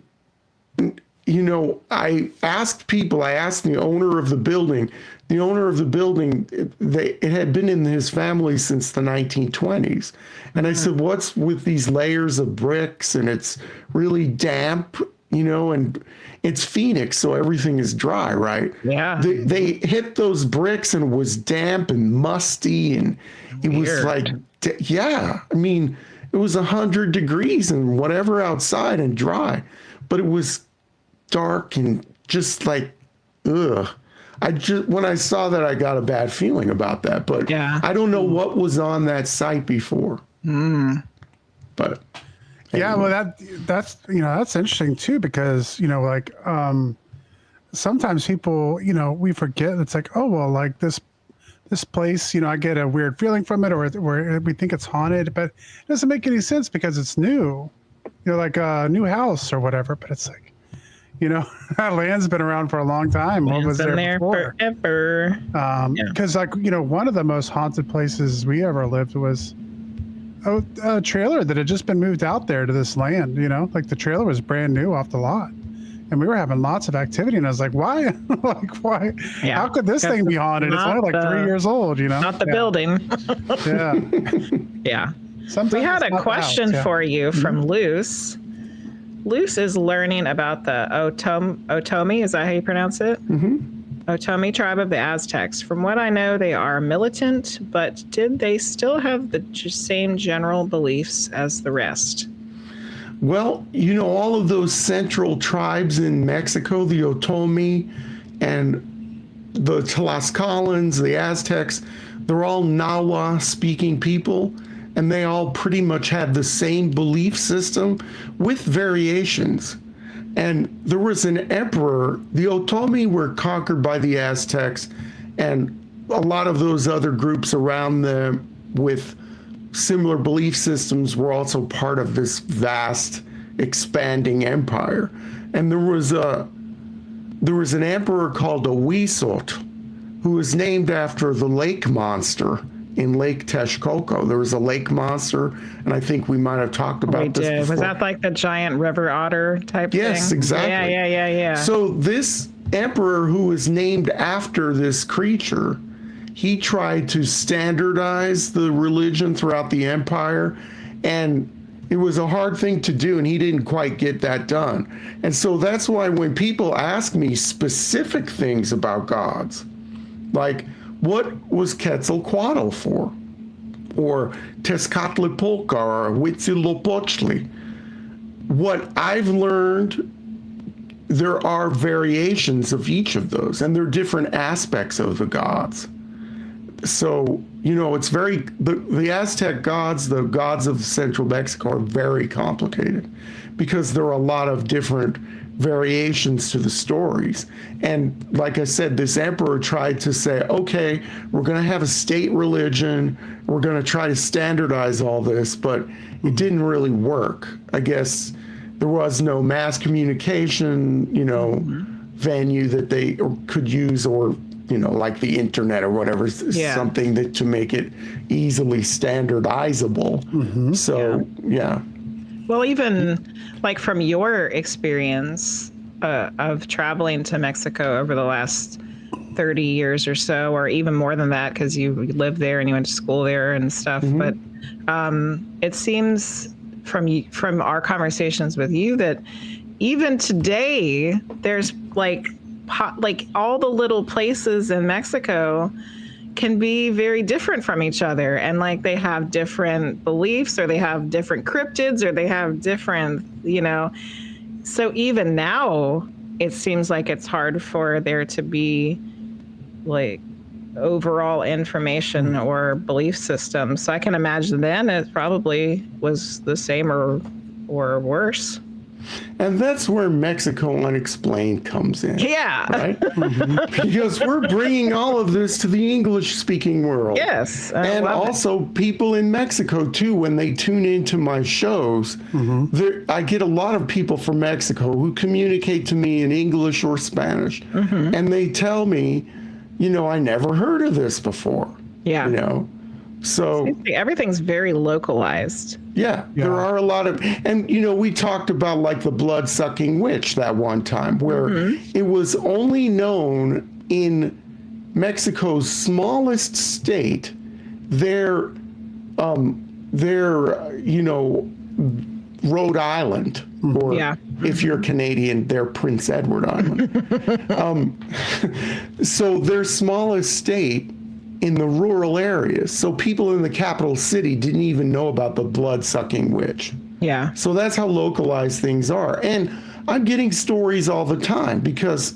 [SPEAKER 1] I asked the owner of the building. The owner of the building, it had been in his family since the 1920s. And I said, what's with these layers of bricks? And it's really damp, and it's Phoenix, so everything is dry, right?
[SPEAKER 3] Yeah.
[SPEAKER 1] They hit those bricks and it was damp and musty. And it was like, I mean, it was 100 degrees and whatever outside and dry, but it was dark and just like, ugh. When I saw that, I got a bad feeling about that, but I don't know what was on that site before. But
[SPEAKER 2] anyway. Well, that's interesting too, because, sometimes people, we forget. It's like, oh, well, like this place, I get a weird feeling from it, or we think it's haunted, but it doesn't make any sense because it's new, like a new house or whatever. But it's like, that land's been around for a long time. What was there before?
[SPEAKER 3] Forever.
[SPEAKER 2] Because one of the most haunted places we ever lived was a trailer that had just been moved out there to this land. Like the trailer was brand new off the lot, and we were having lots of activity. And I was like, why? Why?
[SPEAKER 3] Yeah.
[SPEAKER 2] How could this thing be haunted? It's only like 3 years old.
[SPEAKER 3] Not the building.
[SPEAKER 2] Yeah.
[SPEAKER 3] Sometimes we had a question for you from Luce. Luce is learning about the Otomi, is that how you pronounce it? Otomi tribe of the Aztecs. From what I know, they are militant, but did they still have the same general beliefs as the rest?
[SPEAKER 1] Well, all of those central tribes in Mexico, the Otomi and the Tlaxcalans, the Aztecs, they're all Nahua-speaking people. And they all pretty much had the same belief system with variations. And there was an emperor. The Otomi were conquered by the Aztecs, and a lot of those other groups around them with similar belief systems were also part of this vast, expanding empire. And there was an emperor called Owisot, who was named after the lake monster in Lake Texcoco. There was a lake monster, and I think we might have talked about this before.
[SPEAKER 3] Was that like the giant river otter type thing?
[SPEAKER 1] Yes, exactly.
[SPEAKER 3] Yeah.
[SPEAKER 1] So this emperor who was named after this creature, he tried to standardize the religion throughout the empire, and it was a hard thing to do, and he didn't quite get that done. And so that's why when people ask me specific things about gods, like what was Quetzalcoatl for? Or Tezcatlipoca or Huitzilopochtli. What I've learned, there are variations of each of those, and they're different aspects of the gods. So, it's the Aztec gods, the gods of central Mexico, are very complicated because there are a lot of different variations to the stories. And like I said, this emperor tried to say, okay, we're going to have a state religion, we're going to try to standardize all this, but it didn't really work. I guess there was no mass communication, venue that they could use, or like the internet or whatever, something that to make it easily standardizable. So, yeah.
[SPEAKER 3] Well, even like from your experience of traveling to Mexico over the last 30 years or so, or even more than that, because you lived there and you went to school there and stuff. But it seems from our conversations with you that even today, there's like all the little places in Mexico can be very different from each other, and like they have different beliefs, or they have different cryptids, or they have different, so even now it seems like it's hard for there to be like overall information or belief system. So I can imagine then it probably was the same or worse.
[SPEAKER 1] And that's where Mexico Unexplained comes in.
[SPEAKER 3] Yeah.
[SPEAKER 1] Right? Because we're bringing all of this to the English-speaking world.
[SPEAKER 3] Yes.
[SPEAKER 1] And also people in Mexico, too, when they tune into my shows, I get a lot of people from Mexico who communicate to me in English or Spanish. And they tell me, I never heard of this before.
[SPEAKER 3] Yeah.
[SPEAKER 1] So
[SPEAKER 3] everything's very localized.
[SPEAKER 1] Yeah, there are a lot of, and we talked about like the blood-sucking witch that one time, where it was only known in Mexico's smallest state, their Rhode Island, or if you're Canadian, their Prince Edward Island. So their smallest state in the rural areas. So people in the capital city didn't even know about the blood-sucking witch.
[SPEAKER 3] Yeah.
[SPEAKER 1] So that's how localized things are. And I'm getting stories all the time because,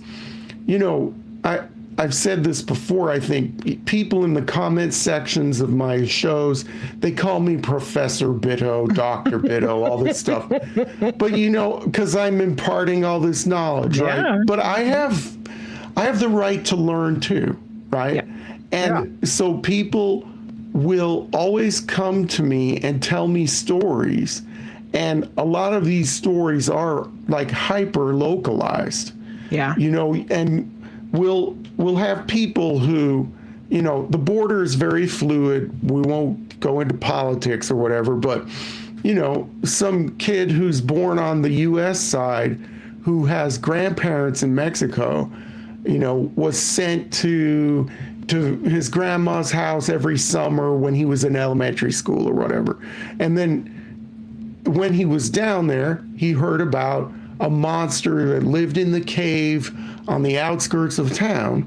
[SPEAKER 1] I've said this before, I think people in the comment sections of my shows, they call me Professor Bitto, Dr. Bitto, all this stuff. But, because I'm imparting all this knowledge, right? But I have the right to learn too, right? Yeah. And so people will always come to me and tell me stories. And a lot of these stories are like hyper localized.
[SPEAKER 3] Yeah.
[SPEAKER 1] And we'll have people who, the border is very fluid. We won't go into politics or whatever, but, some kid who's born on the U.S. side who has grandparents in Mexico, was sent to his grandma's house every summer when he was in elementary school or whatever. And then when he was down there, he heard about a monster that lived in the cave on the outskirts of town.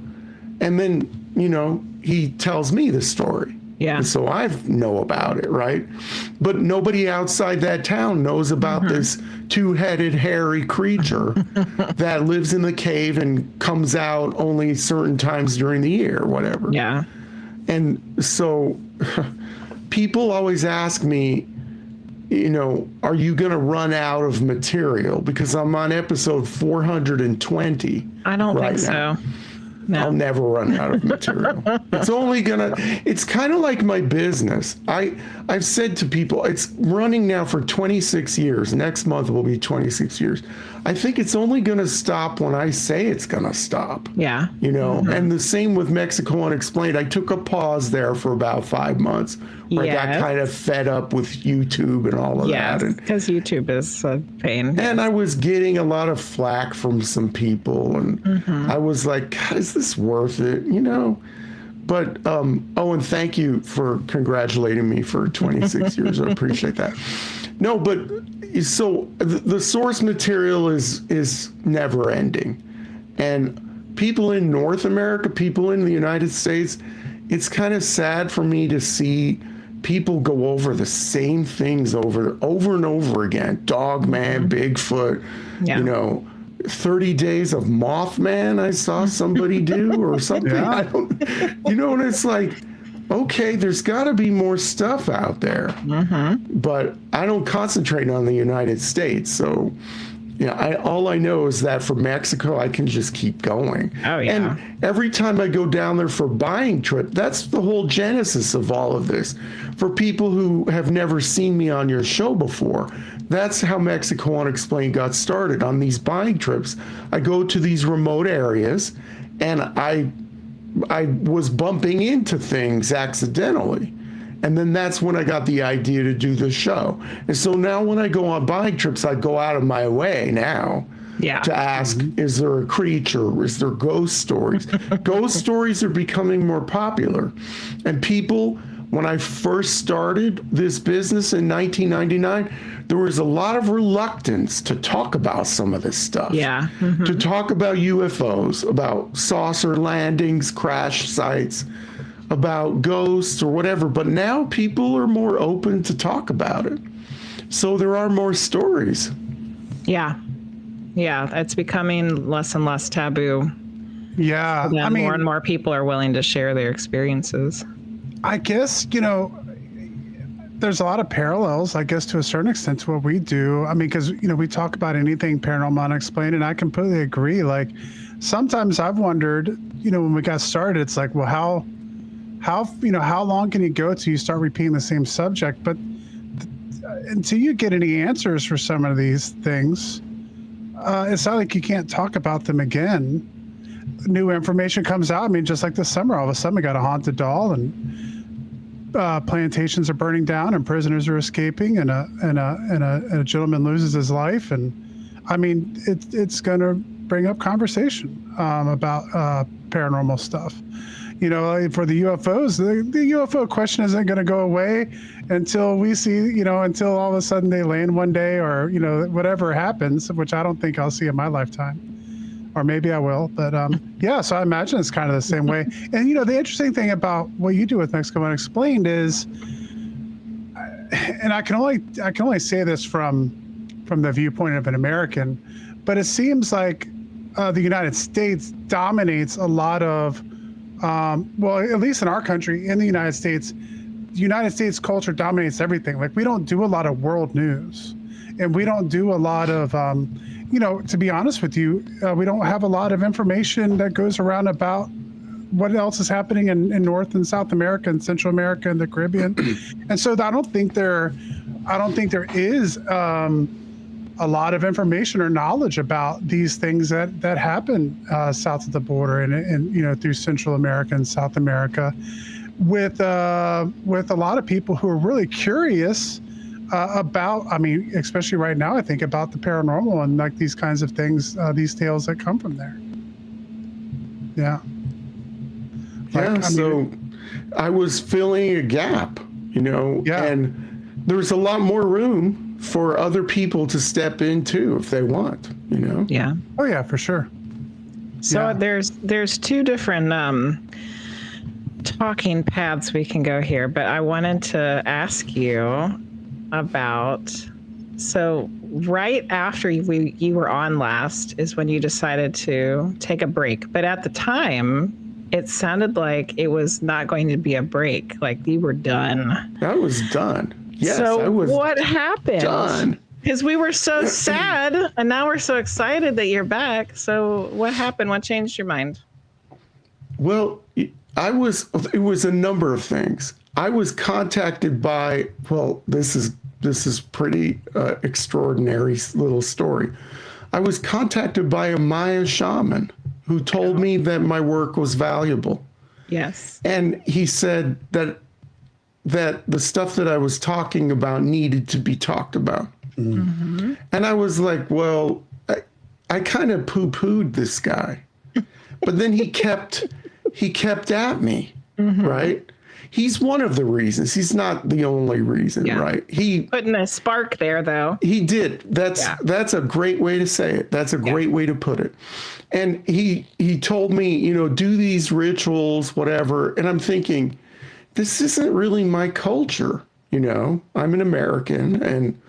[SPEAKER 1] And then, he tells me the story.
[SPEAKER 3] Yeah.
[SPEAKER 1] And so I know about it, right? But nobody outside that town knows about this two-headed hairy creature that lives in the cave and comes out only certain times during the year or whatever.
[SPEAKER 3] Yeah.
[SPEAKER 1] And so people always ask me, are you going to run out of material? Because I'm on episode 420.
[SPEAKER 3] I don't think so. No.
[SPEAKER 1] I'll never run out of material. It's kind of like my business. I've said to people, it's running now for 26 years. Next month will be 26 years. I think it's only going to stop when I say it's going to stop.
[SPEAKER 3] Yeah.
[SPEAKER 1] And the same with Mexico Unexplained. I took a pause there for about 5 months where I got kind of fed up with YouTube and all of that.
[SPEAKER 3] Because YouTube is a pain.
[SPEAKER 1] And I was getting a lot of flack from some people, and I was like, God, is this worth it? But and thank you for congratulating me for 26 years. I appreciate that. No, but so the source material is never ending, and people in North America, people in the United States, it's kind of sad for me to see people go over the same things over and over again. Dogman, Bigfoot, 30 Days of Mothman, I saw somebody do, or something.
[SPEAKER 2] Yeah.
[SPEAKER 1] I don't, and it's like, okay, there's got to be more stuff out there. But I don't concentrate on the United States. So, all I know is that for Mexico, I can just keep going.
[SPEAKER 3] Oh, yeah.
[SPEAKER 1] And every time I go down there for buying trip, that's the whole genesis of all of this. For people who have never seen me on your show before, that's how Mexico Unexplained got started. On these buying trips, I go to these remote areas, and I was bumping into things accidentally. And then that's when I got the idea to do the show. And so now when I go on buying trips, I go out of my way now to ask, is there a creature? Is there ghost stories? Ghost stories are becoming more popular. And people, when I first started this business in 1999, there was a lot of reluctance to talk about some of this stuff.
[SPEAKER 3] Yeah.
[SPEAKER 1] To talk about UFOs, about saucer landings, crash sites, about ghosts or whatever. But now people are more open to talk about it. So there are more stories.
[SPEAKER 3] Yeah. Yeah. It's becoming less and less taboo.
[SPEAKER 2] Yeah.
[SPEAKER 3] I mean, more and more people are willing to share their experiences.
[SPEAKER 2] I guess, there's a lot of parallels, I guess, to a certain extent to what we do. I mean, because, we talk about anything paranormal unexplained, and I completely agree. Like, sometimes I've wondered, when we got started, it's like, well, how long can you go till you start repeating the same subject? But until you get any answers for some of these things, it's not like you can't talk about them again. New information comes out. I mean, just like this summer, all of a sudden we got a haunted doll, and plantations are burning down, and prisoners are escaping, and a gentleman loses his life. And I mean, it's going to bring up conversation about paranormal stuff. For the UFOs, the UFO question isn't going to go away until we see, until all of a sudden they land one day, or, whatever happens, which I don't think I'll see in my lifetime. Or maybe I will. But so I imagine it's kind of the same way. And, the interesting thing about what you do with Mexico Unexplained is, and I can only say this from the viewpoint of an American, but it seems like the United States dominates a lot of, at least in our country, in the United States culture dominates everything. Like, we don't do a lot of world news, and we don't do a lot of, to be honest with you, we don't have a lot of information that goes around about what else is happening in North and South America and Central America and the Caribbean. And so I don't think there is a lot of information or knowledge about these things that happen south of the border and through Central America and South America, with a lot of people who are really curious about, I mean, especially right now, I think about the paranormal and like these kinds of things, these tales that come from there. Yeah.
[SPEAKER 1] I was filling a gap, and there's a lot more room for other people to step in too if they want,
[SPEAKER 3] Yeah.
[SPEAKER 2] Oh yeah, for sure.
[SPEAKER 3] So there's two different talking paths we can go here, but I wanted to ask you about, so right after you were on last is when you decided to take a break, but at the time it sounded like it was not going to be a break, like you were done.
[SPEAKER 1] I was done. Yes,
[SPEAKER 3] so
[SPEAKER 1] I was.
[SPEAKER 3] What happened?
[SPEAKER 1] Done.
[SPEAKER 3] Because we were so sad, and now we're so excited that you're back. So what happened? What changed your mind?
[SPEAKER 1] Well, it was a number of things. I was contacted by, well, this is pretty extraordinary little story. I was contacted by a Maya shaman who told me that my work was valuable.
[SPEAKER 3] Yes.
[SPEAKER 1] And he said that the stuff that I was talking about needed to be talked about. Mm-hmm. And I was like, well, I kind of poo-pooed this guy. But then he kept at me, mm-hmm. right? He's one of the reasons. He's not the only reason, right? He
[SPEAKER 3] putting a spark there, though.
[SPEAKER 1] He did. That's a great way to say it. That's a great way to put it. And he told me, you know, do these rituals, whatever. And I'm thinking, this isn't really my culture. You know, I'm an American, and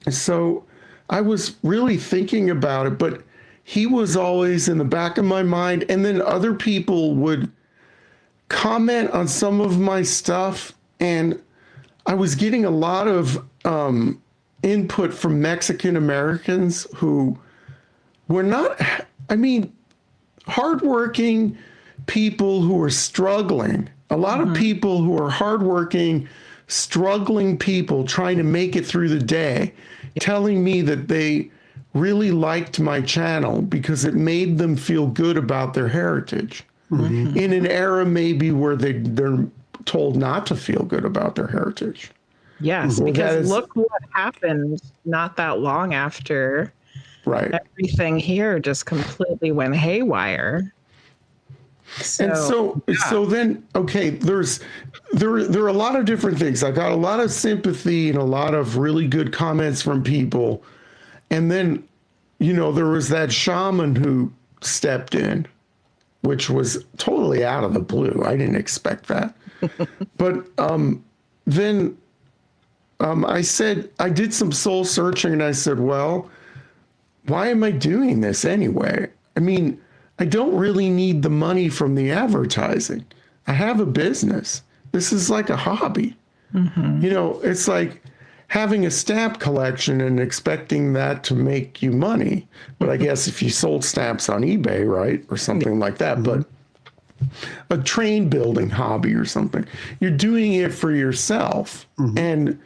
[SPEAKER 1] so I was really thinking about it. But he was always in the back of my mind, and then other people would comment on some of my stuff, and I was getting a lot of input from Mexican Americans who were not, I mean, hardworking people who are struggling. A lot of people who are hardworking, struggling people trying to make it through the day, telling me that they really liked my channel because it made them feel good about their heritage. Mm-hmm. In an era maybe where they're told not to feel good about their heritage.
[SPEAKER 3] Yes, because look what happened not that long after.
[SPEAKER 1] Right.
[SPEAKER 3] Everything here just completely went haywire.
[SPEAKER 1] So then, okay, there are a lot of different things. I got a lot of sympathy and a lot of really good comments from people. And then, you know, there was that shaman who stepped in, which was totally out of the blue. I didn't expect that. But then I said, I did some soul searching, and I said, well, why am I doing this anyway? I mean, I don't really need the money from the advertising. I have a business. This is like a hobby. Mm-hmm. You know, it's like having a stamp collection and expecting that to make you money. But I guess if you sold stamps on eBay, right, or something like that, but a train building hobby or something, you're doing it for yourself. Mm-hmm. And,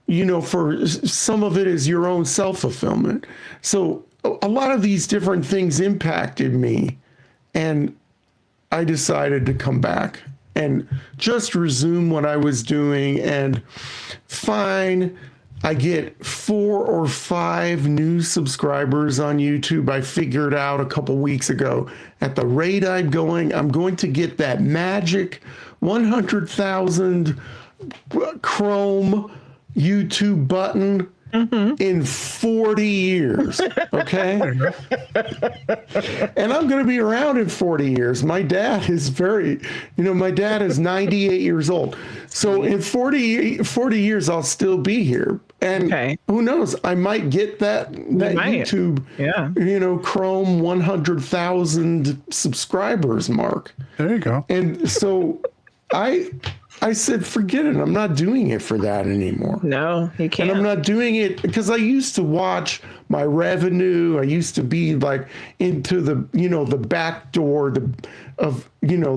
[SPEAKER 1] you know, for some of it is your own self-fulfillment. So a lot of these different things impacted me, and I decided to come back and just resume what I was doing. And fine, I get 4 or 5 new subscribers on YouTube. I figured out a couple weeks ago, at the rate I'm going to get that magic 100,000 Chrome YouTube button in 40 years, okay? And I'm going to be around in 40 years. My dad is my dad is 98 years old. So in 40 years, I'll still be here. And who knows, I might get that YouTube, you know, Chrome 100,000 subscribers mark.
[SPEAKER 2] There you go.
[SPEAKER 1] And so I said, forget it. I'm not doing it for that anymore.
[SPEAKER 3] No, you can't.
[SPEAKER 1] And I'm not doing it because I used to watch my revenue. I used to be like into the, you know, the back door of, you know,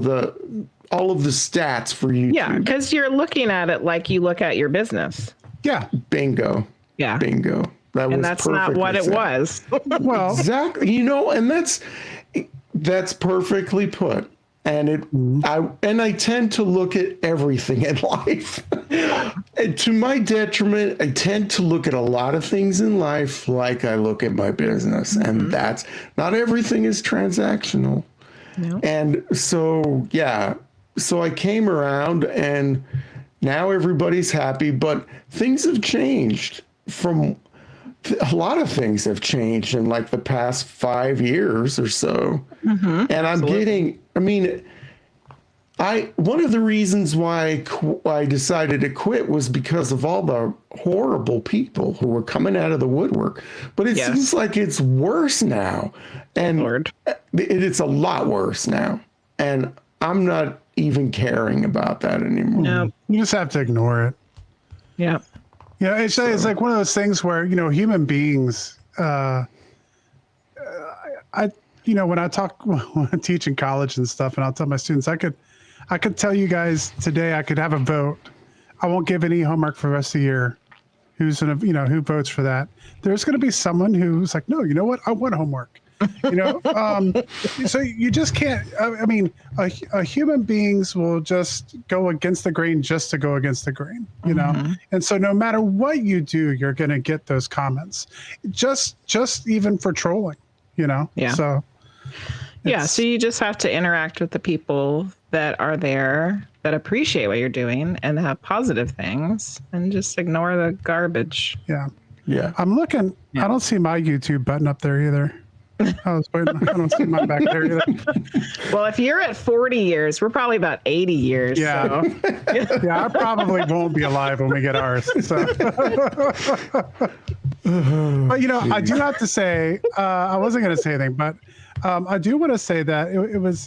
[SPEAKER 1] all of the stats for YouTube.
[SPEAKER 3] Yeah, because you're looking at it like you look at your business.
[SPEAKER 2] Yeah.
[SPEAKER 1] Bingo.
[SPEAKER 3] Yeah.
[SPEAKER 1] Bingo.
[SPEAKER 3] That's not what it was.
[SPEAKER 1] Well, exactly. You know, and that's perfectly put. And I tend to look at everything in life. And to my detriment, I tend to look at a lot of things in life like I look at my business. And that's not everything is transactional. No. And so, so I came around, and now everybody's happy, but things have changed. A lot of things have changed in like the past 5 years or so. Mm-hmm. And I'm getting, I mean, one of the reasons why I decided to quit was because of all the horrible people who were coming out of the woodwork. But it seems like it's worse now. And it's a lot worse now. And I'm not even caring about that anymore.
[SPEAKER 3] No.
[SPEAKER 2] You just have to ignore it.
[SPEAKER 3] Yeah.
[SPEAKER 2] Yeah, it's like one of those things where, you know, human beings, I when I teach in college and stuff, and I'll tell my students, I could tell you guys today, I could have a vote. I won't give any homework for the rest of the year. Who's gonna, who votes for that? There's going to be someone who's like, no, you know what? I want homework. So you just can't. I mean, a human beings will just go against the grain just to go against the grain, And so no matter what you do, you're going to get those comments, just even for trolling,
[SPEAKER 3] Yeah.
[SPEAKER 2] So
[SPEAKER 3] yeah, so you just have to interact with the people that are there that appreciate what you're doing and have positive things, and just ignore the garbage.
[SPEAKER 2] Yeah. I'm looking. Yeah. I don't see my YouTube button up there either. I don't see mine back there either.
[SPEAKER 3] Well, if you're at 40 years, we're probably about 80 years.
[SPEAKER 2] Yeah. So. Yeah, I probably won't be alive when we get ours. So. But, I do have to say, I wasn't going to say anything, but I do want to say that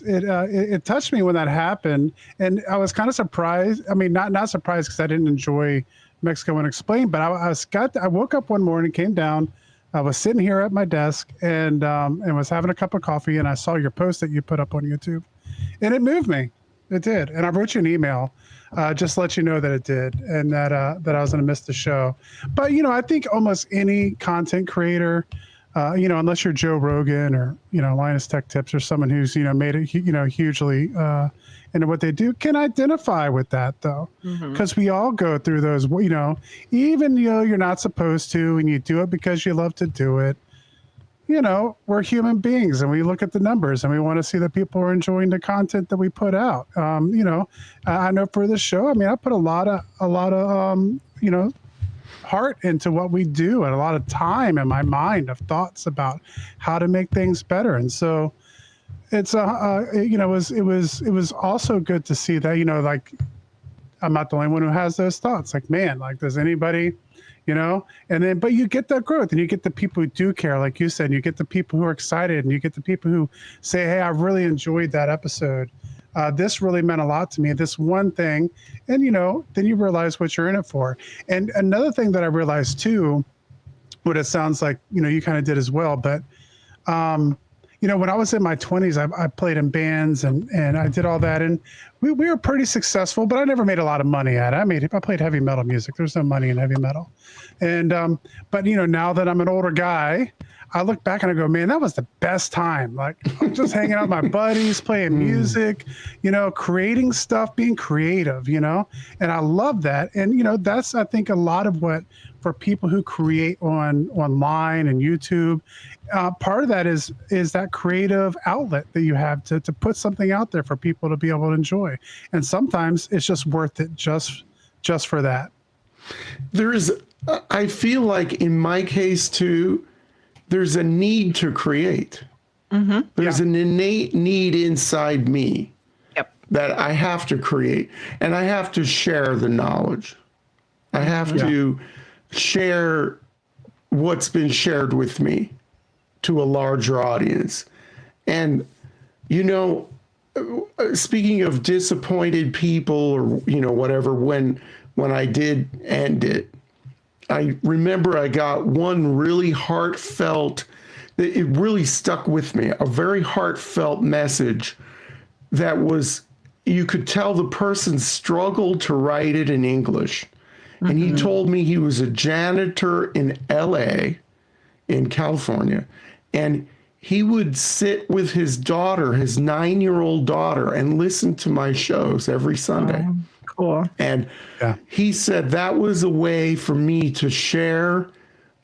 [SPEAKER 2] it touched me when that happened. And I was kind of surprised. I mean, not surprised because I didn't enjoy Mexico Unexplained, but I woke up one morning, came down, I was sitting here at my desk and was having a cup of coffee, and I saw your post that you put up on YouTube, and it moved me. It did, and I wrote you an email, just to let you know that it did, and that I was going to miss the show. But I think almost any content creator, unless you're Joe Rogan or Linus Tech Tips or someone who's made it hugely into what they do, can identify with that though, because we all go through those. Even you're not supposed to, and you do it because you love to do it. We're human beings, and we look at the numbers, and we want to see that people are enjoying the content that we put out. I know for this show, I mean, I put a lot of heart into what we do, and a lot of time in my mind of thoughts about how to make things better. And so it's it was also good to see that, like, I'm not the only one who has those thoughts. Like, man, like, does anybody, and then, but you get that growth, and you get the people who do care, like you said, and you get the people who are excited, and you get the people who say, hey, I really enjoyed that episode. This really meant a lot to me, this one thing. And, then you realize what you're in it for. And another thing that I realized too, what it sounds like, you kind of did as well, but, when I was in my 20s, I played in bands and I did all that. And we were pretty successful, but I never made a lot of money at it. I played heavy metal music. There's no money in heavy metal. And, but now that I'm an older guy, I look back and I go, man, that was the best time. Like, I'm just hanging out with my buddies, playing music, creating stuff, being creative, and I love that. And, that's, I think, a lot of what, for people who create online and YouTube, part of that is that creative outlet that you have to put something out there for people to be able to enjoy. And sometimes it's just worth it just for that.
[SPEAKER 1] I feel like in my case too, there's a need to create. There's an innate need inside me that I have to create, and I have to share the knowledge. I have to share what's been shared with me to a larger audience. And, speaking of disappointed people or, whatever, when I did end it, I remember I got one really heartfelt, it really stuck with me, a very heartfelt message that was, you could tell the person struggled to write it in English. And he told me he was a janitor in LA, in California, and he would sit with his daughter, his 9-year-old daughter, and listen to my shows every Sunday.
[SPEAKER 3] Cool.
[SPEAKER 1] And he said that was a way for me to share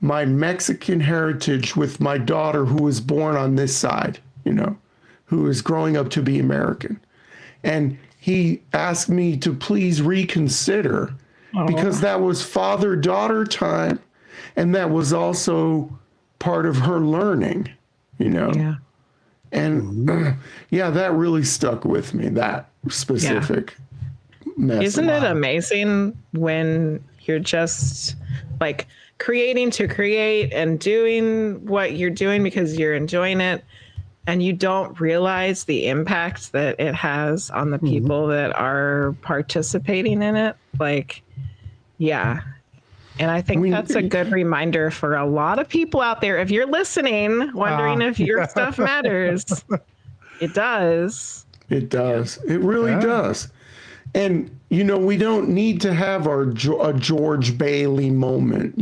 [SPEAKER 1] my Mexican heritage with my daughter, who was born on this side, who is growing up to be American. And he asked me to please reconsider, because that was father-daughter time, and that was also part of her learning,
[SPEAKER 3] Yeah.
[SPEAKER 1] And that really stuck with me, that specific message.
[SPEAKER 3] Isn't it amazing when you're just like creating to create and doing what you're doing because you're enjoying it, and you don't realize the impact that it has on the people that are participating in it? Like, And I think that's a good reminder for a lot of people out there. If you're listening, wondering if your stuff matters, it does.
[SPEAKER 1] It does. It really does. And, we don't need to have a George Bailey moment,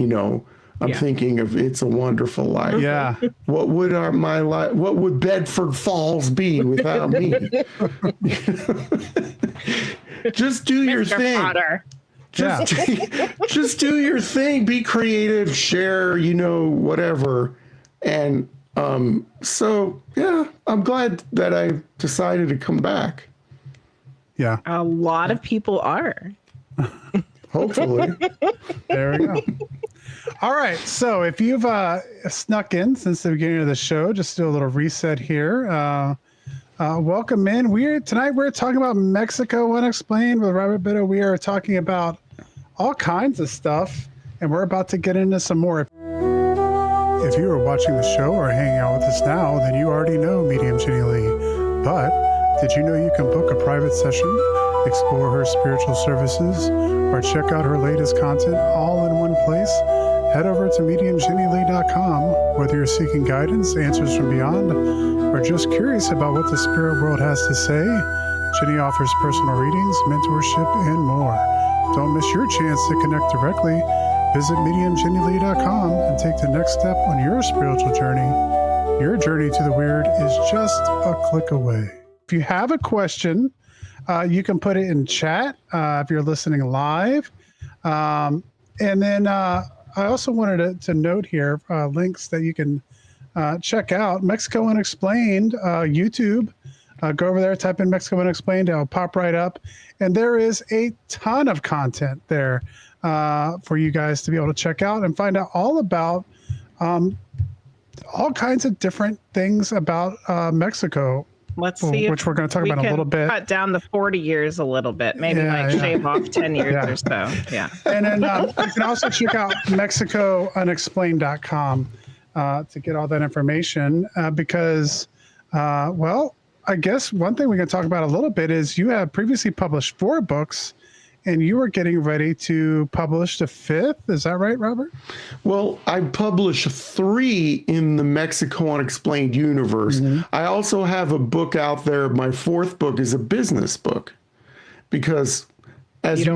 [SPEAKER 1] I'm thinking of It's a Wonderful Life.
[SPEAKER 2] Yeah.
[SPEAKER 1] What would what would Bedford Falls be without me? Just do your
[SPEAKER 3] Mr.
[SPEAKER 1] thing.
[SPEAKER 3] Potter.
[SPEAKER 1] Just do your thing. Be creative, share, whatever. And so, yeah, I'm glad that I decided to come back.
[SPEAKER 2] Yeah.
[SPEAKER 3] A lot of people are.
[SPEAKER 1] Hopefully.
[SPEAKER 2] There we go. All right. So if you've snuck in since the beginning of the show, just do a little reset here. Welcome in. Tonight we're talking about Mexico Unexplained with Robert Bitto. We are talking about all kinds of stuff, and we're about to get into some more. If you are watching the show or hanging out with us now, then you already know Medium Jenny Lee. But did you know you can book a private session, explore her spiritual services, or check out her latest content all in one place? Head over to mediumjennylee.com. Whether you're seeking guidance, answers from beyond, or just curious about what the spirit world has to say, Jenny offers personal readings, mentorship, and more. Don't miss your chance to connect directly. Visit mediumjennylee.com and take the next step on your spiritual journey. Your journey to the weird is just a click away. If you have a question, you can put it in chat if you're listening live. And then I also wanted to note here links that you can check out. Mexico Unexplained, YouTube. Go over there, type in Mexico Unexplained. It'll pop right up. And there is a ton of content there for you guys to be able to check out and find out all about all kinds of different things about Mexico.
[SPEAKER 3] Let's see.
[SPEAKER 2] Which we're going to talk about in a little bit.
[SPEAKER 3] Cut down the 40 years a little bit. Maybe shave off 10 years or so. Yeah.
[SPEAKER 2] And then you can also check out MexicoUnexplained.com to get all that information because, I guess one thing we can talk about a little bit is you have previously published 4 books and you were getting ready to publish the 5th. Is that right, Robert?
[SPEAKER 1] Well, I published 3 in the Mexico Unexplained universe. Mm-hmm. I also have a book out there. My 4th book is a business book because as you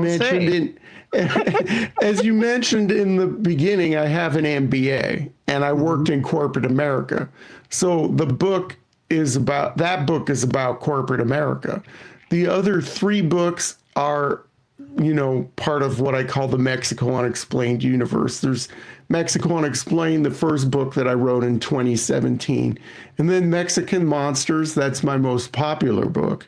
[SPEAKER 1] mentioned in the beginning, I have an MBA and I worked in corporate America. So the book is about corporate America. The other 3 books are, part of what I call the Mexico Unexplained universe. There's Mexico Unexplained, the first book that I wrote in 2017. And then Mexican Monsters, that's my most popular book.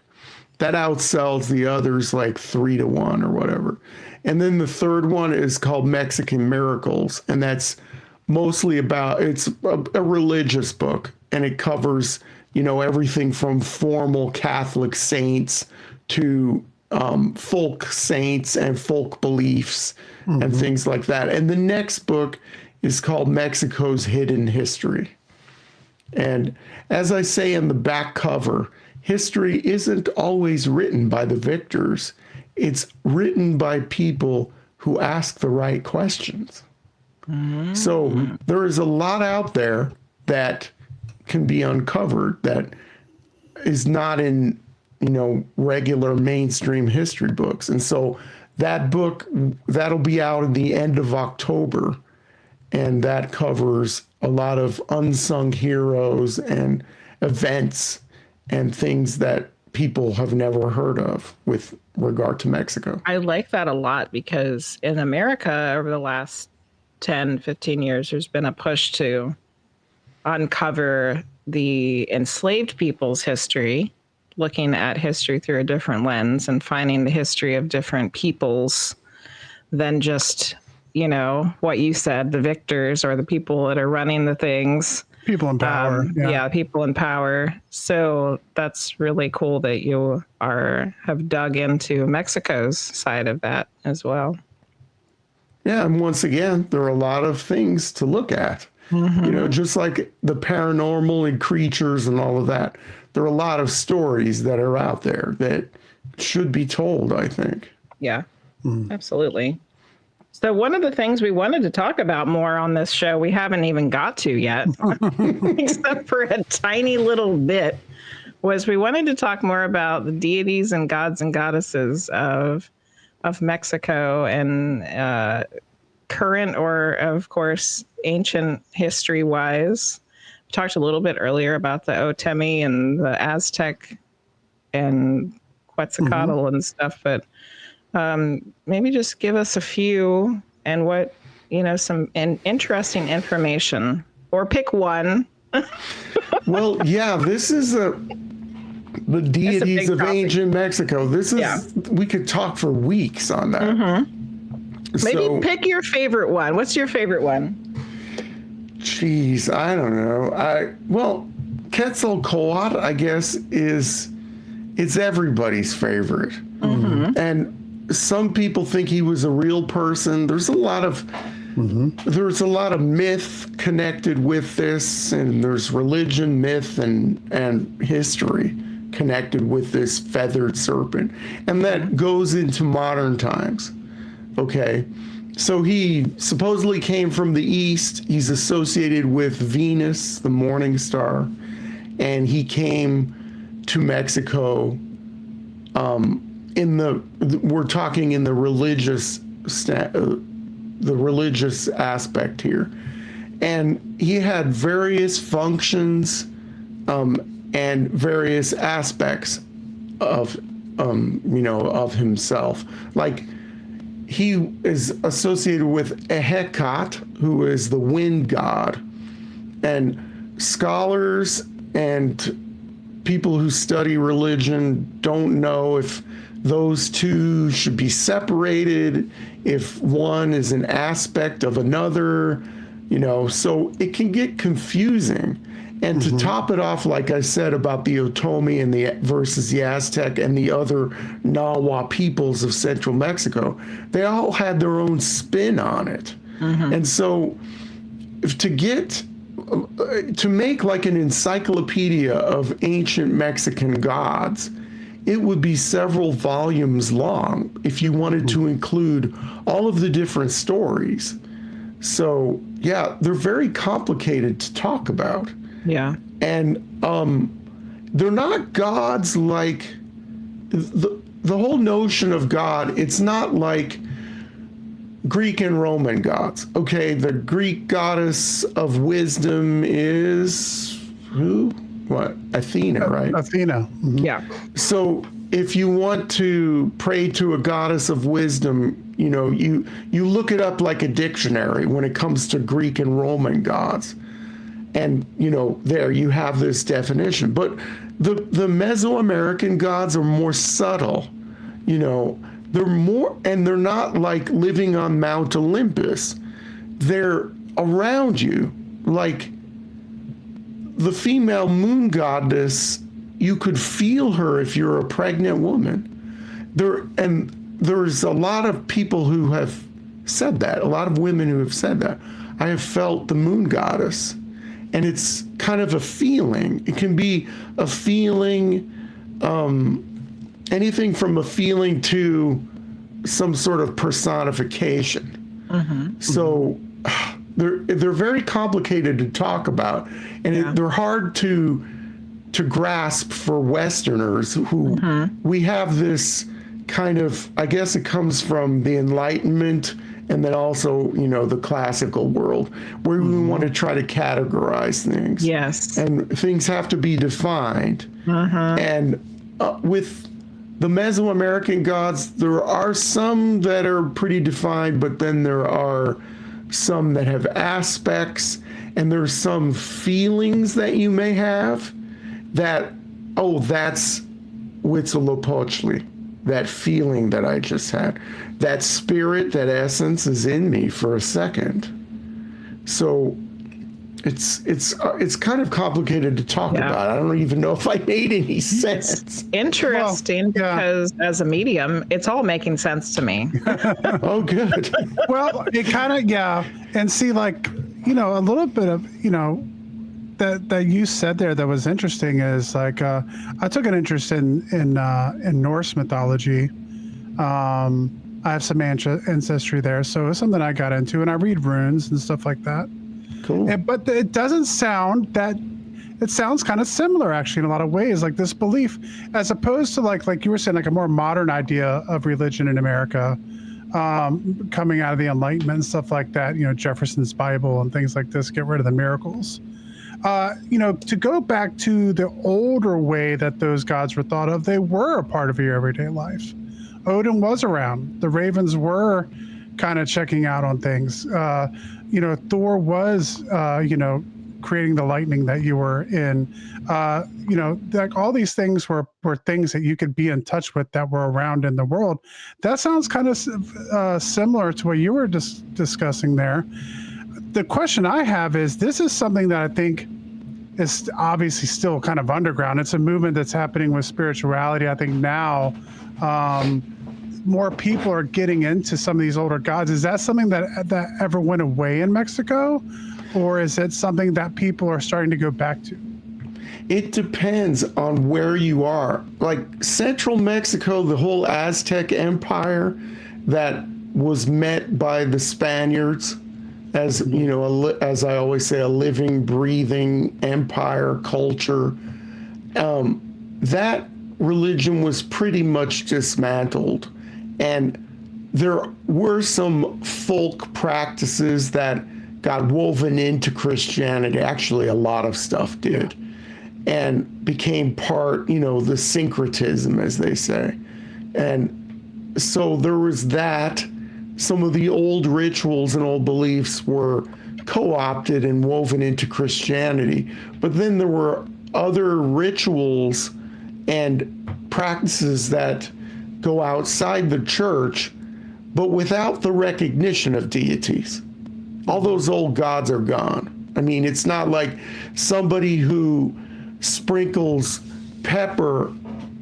[SPEAKER 1] That outsells the others like 3-1 or whatever. And then the third one is called Mexican Miracles. And that's mostly it's a religious book. And it covers everything from formal Catholic saints to folk saints and folk beliefs and things like that. And the next book is called Mexico's Hidden History. And as I say in the back cover, history isn't always written by the victors. It's written by people who ask the right questions. Mm-hmm. So there is a lot out there that can be uncovered that is not in, regular mainstream history books. And so that book, that'll be out in the end of October. And that covers a lot of unsung heroes and events and things that people have never heard of with regard to Mexico.
[SPEAKER 3] I like that a lot because in America over the last 10, 15 years, there's been a push to uncover the enslaved people's history, looking at history through a different lens and finding the history of different peoples than just, what you said, the victors or the people that are running the things.
[SPEAKER 2] People in power.
[SPEAKER 3] People in power. So that's really cool that you have dug into Mexico's side of that as well.
[SPEAKER 1] Yeah, and once again, there are a lot of things to look at. Mm-hmm. Just like the paranormal and creatures and all of that. There are a lot of stories that are out there that should be told, I think.
[SPEAKER 3] Yeah, absolutely. So one of the things we wanted to talk about more on this show, we haven't even got to yet, except for a tiny little bit, was we wanted to talk more about the deities and gods and goddesses of Mexico and current or, of course, ancient history-wise. We talked a little bit earlier about the Otemi and the Aztec and Quetzalcoatl and stuff, but maybe just give us a few and what, some interesting information, or pick one.
[SPEAKER 1] Well, yeah, this is the deities of
[SPEAKER 3] topic.
[SPEAKER 1] ancient Mexico. This is, we could talk for weeks on that.
[SPEAKER 3] Maybe pick your favorite one. What's your favorite one?
[SPEAKER 1] Geez, I don't know. Well, Quetzalcoatl, I guess, it's everybody's favorite. And some people think he was a real person. There's a lot of myth connected with this, and there's religion, myth, and history connected with this feathered serpent, and that goes into modern times. Okay, so he supposedly came from the east. He's associated with Venus, the morning star, and he came to Mexico. We're talking in the religious aspect here, and he had various functions and various aspects of of himself. Like, he is associated with Ehecat, who is the wind god, and scholars and people who study religion don't know if those two should be separated, if one is an aspect of another, so it can get confusing. And to top it off, like I said about the Otomi and versus the Aztec and the other Nahua peoples of central Mexico, they all had their own spin on it. And so to make like an encyclopedia of ancient Mexican gods, it would be several volumes long if you wanted to include all of the different stories. So yeah, they're very complicated to talk about.
[SPEAKER 3] Yeah.
[SPEAKER 1] And they're not gods like the whole notion of God. It's not like Greek and Roman gods. Okay, the Greek goddess of wisdom is who? What? Athena, right?
[SPEAKER 2] Athena.
[SPEAKER 3] Yeah.
[SPEAKER 1] So if you want to pray to a goddess of wisdom, you look it up like a dictionary when it comes to Greek and Roman gods. And, there you have this definition. But the Mesoamerican gods are more subtle. They're more, and they're not like living on Mount Olympus. They're around you. Like the female moon goddess, you could feel her if you're a pregnant woman. There's a lot of people who have said that, a lot of women who have said that. I have felt the moon goddess. And it's kind of a feeling. It can be a feeling, anything from a feeling to some sort of personification. So they're very complicated to talk about, and they're hard to grasp for Westerners who we have this kind of, I guess it comes from the Enlightenment. And then also, the classical world, where we want to try to categorize things.
[SPEAKER 3] Yes.
[SPEAKER 1] And things have to be defined. And with the Mesoamerican gods, there are some that are pretty defined, but then there are some that have aspects, and there's some feelings that you may have that, that's Huitzilopochtli. That feeling that I just had, that spirit, that essence is in me for a second. So it's kind of complicated to talk about. I don't even know if I made any sense.
[SPEAKER 3] It's interesting because as a medium, it's all making sense to me.
[SPEAKER 1] Oh, good.
[SPEAKER 2] Well, it kind of, and see, like, a little bit of, that you said there that was interesting is like I took an interest in Norse mythology, I have some ancestry there, so it's something I got into, and I read runes and stuff like that.
[SPEAKER 1] Cool.
[SPEAKER 2] But it doesn't sound that. It sounds kind of similar, actually, in a lot of ways. Like this belief, as opposed to like you were saying, like a more modern idea of religion in America, coming out of the Enlightenment and stuff like that. You know, Jefferson's Bible and things like this. Get rid of the miracles. You know, to go back to the older way that those gods were thought of, they were a part of your everyday life. Odin was around. The ravens were kind of checking out on things. You know, Thor was, you know, creating the lightning that you were in. You know, like all these things were things that you could be in touch with that were around in the world. That sounds kind of similar to what you were discussing there. The question I have is, this is something that I think is obviously still kind of underground. It's a movement that's happening with spirituality. I think now more people are getting into some of these older gods. Is that something that ever went away in Mexico? Or is it something that people are starting to go back to?
[SPEAKER 1] It depends on where you are. Like central Mexico, the whole Aztec Empire that was met by the Spaniards as, you know, as I always say, a living, breathing empire culture. That religion was pretty much dismantled. And there were some folk practices that got woven into Christianity. Actually, a lot of stuff did. And became part, you know, the syncretism, as they say. And so there was that. Some of the old rituals and old beliefs were co-opted and woven into Christianity. But then there were other rituals and practices that go outside the church, but without the recognition of deities. All those old gods are gone. I mean, it's not like somebody who sprinkles pepper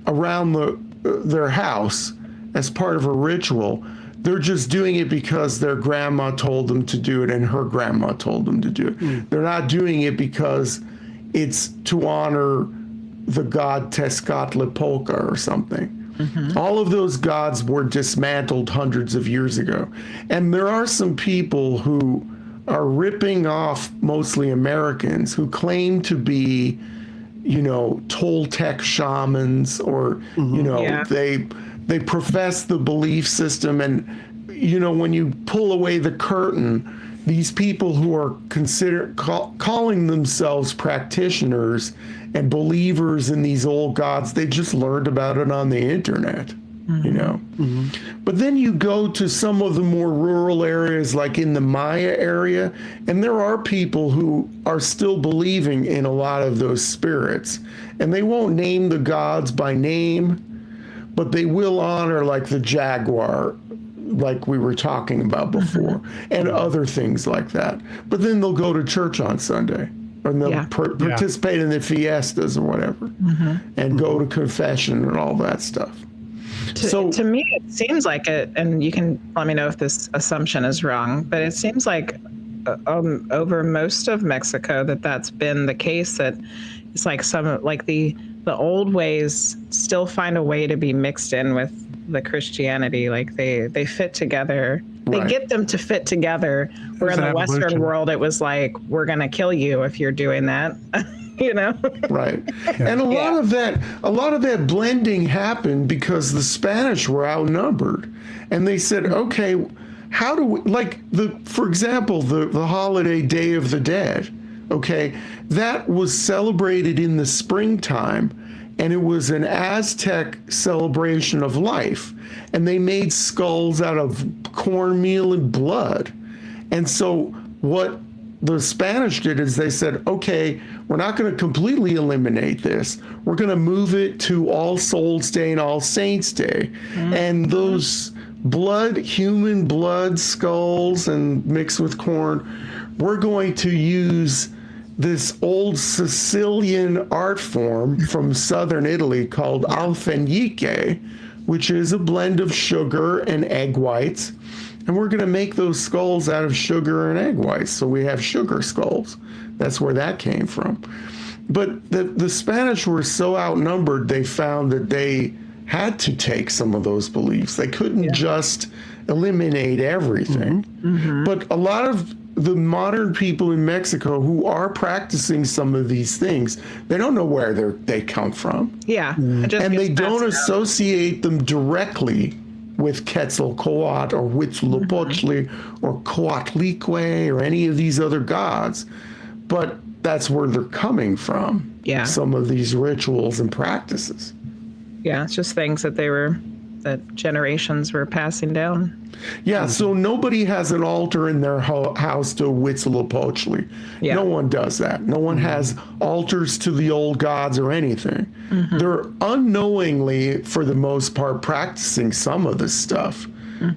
[SPEAKER 1] around their house as part of a ritual. They're just doing it because their grandma told them to do it and her grandma told them to do it. They're not doing it because it's to honor the god Tezcatlipoca or something. All of those gods were dismantled hundreds of years ago. And there are some people who are ripping off mostly Americans who claim to be, you know, Toltec shamans, or, you know, they profess the belief system. And, you know, when you pull away the curtain, these people who are calling themselves practitioners and believers in these old gods, they just learned about it on the internet, you know. But then you go to some of the more rural areas, like in the Maya area, and there are people who are still believing in a lot of those spirits. And they won't name the gods by name, but they will honor like the jaguar, like we were talking about before, and other things like that. But then they'll go to church on Sunday, or they'll participate in the fiestas or whatever, and go to confession and all that stuff.
[SPEAKER 3] To me, it seems like it, and you can let me know if this assumption is wrong, but it seems like over most of Mexico that's been the case, that it's like some, like the old ways still find a way to be mixed in with the Christianity. Like they fit together. They get them to fit together. Where in the Western world, it was like, we're going to kill you if you're doing that. You know? Right.
[SPEAKER 1] And a lot of that blending happened because the Spanish were outnumbered. And they said, okay, how do we, like for example, the holiday Day of the Dead, okay, that was celebrated in the springtime, and it was an Aztec celebration of life. And they made skulls out of cornmeal and blood. And so what the Spanish did is they said, okay, we're not going to completely eliminate this. We're going to move it to All Souls Day and All Saints Day. And those human blood skulls and mixed with corn, we're going to use this old Sicilian art form from southern Italy called alfeñique, which is a blend of sugar and egg whites. And we're going to make those skulls out of sugar and egg whites. So we have sugar skulls. That's where that came from. But the Spanish were so outnumbered, they found that they had to take some of those beliefs. They couldn't just eliminate everything. But a lot of the modern people in Mexico who are practicing some of these things, they don't know where they come from.
[SPEAKER 3] Yeah. It just
[SPEAKER 1] And
[SPEAKER 3] gets
[SPEAKER 1] they don't
[SPEAKER 3] passed down.
[SPEAKER 1] associate them directly with Quetzalcoatl or Huitzilopochtli or Coatlicue or any of these other gods. But that's where they're coming from.
[SPEAKER 3] Yeah.
[SPEAKER 1] Some of these rituals and practices.
[SPEAKER 3] Yeah, it's just things that that generations were passing down.
[SPEAKER 1] Yeah, so nobody has an altar in their house to Huitzilopochtli.
[SPEAKER 3] Yeah.
[SPEAKER 1] No one does that. No one has altars to the old gods or anything. They're unknowingly, for the most part, practicing some of this stuff,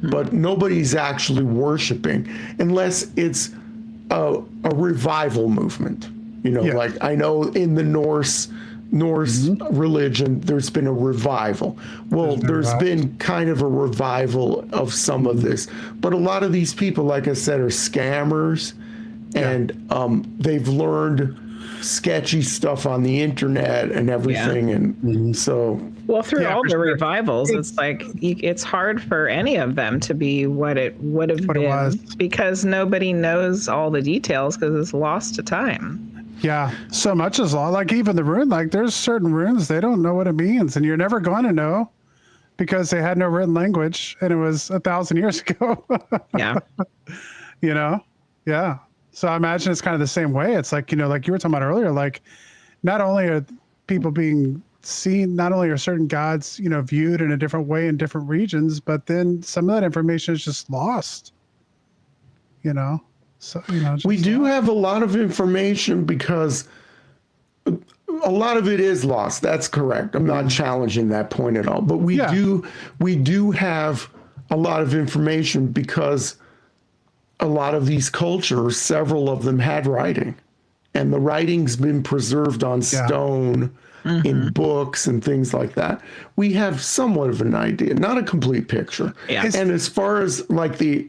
[SPEAKER 1] but nobody's actually worshiping unless it's a revival movement. You know, like I know in the Norse religion, there's been a revival. Well, there's been kind of a revival of some of this, but a lot of these people, like I said, are scammers, and they've learned sketchy stuff on the internet and everything, and so.
[SPEAKER 3] Well, through all the revivals, it's like it's hard for any of them to be what it would have been because nobody knows all the details because it's lost to time.
[SPEAKER 2] Yeah, so much is law. Like even the rune, like there's certain runes they don't know what it means, and you're never going to know because they had no written language, and it was 1,000 years ago.
[SPEAKER 3] Yeah,
[SPEAKER 2] you know, yeah. So I imagine it's kind of the same way. It's like, you know, like you were talking about earlier, like not only are people being seen, not only are certain gods, you know, viewed in a different way in different regions, but then some of that information is just lost. You know. So, you know,
[SPEAKER 1] we do have a lot of information because a lot of it is lost. That's correct. I'm not challenging that point at all. But we do have a lot of information because a lot of these cultures, several of them had writing, and the writing's been preserved on stone in books and things like that. We have somewhat of an idea, not a complete picture.
[SPEAKER 3] Yeah.
[SPEAKER 1] And as far as like the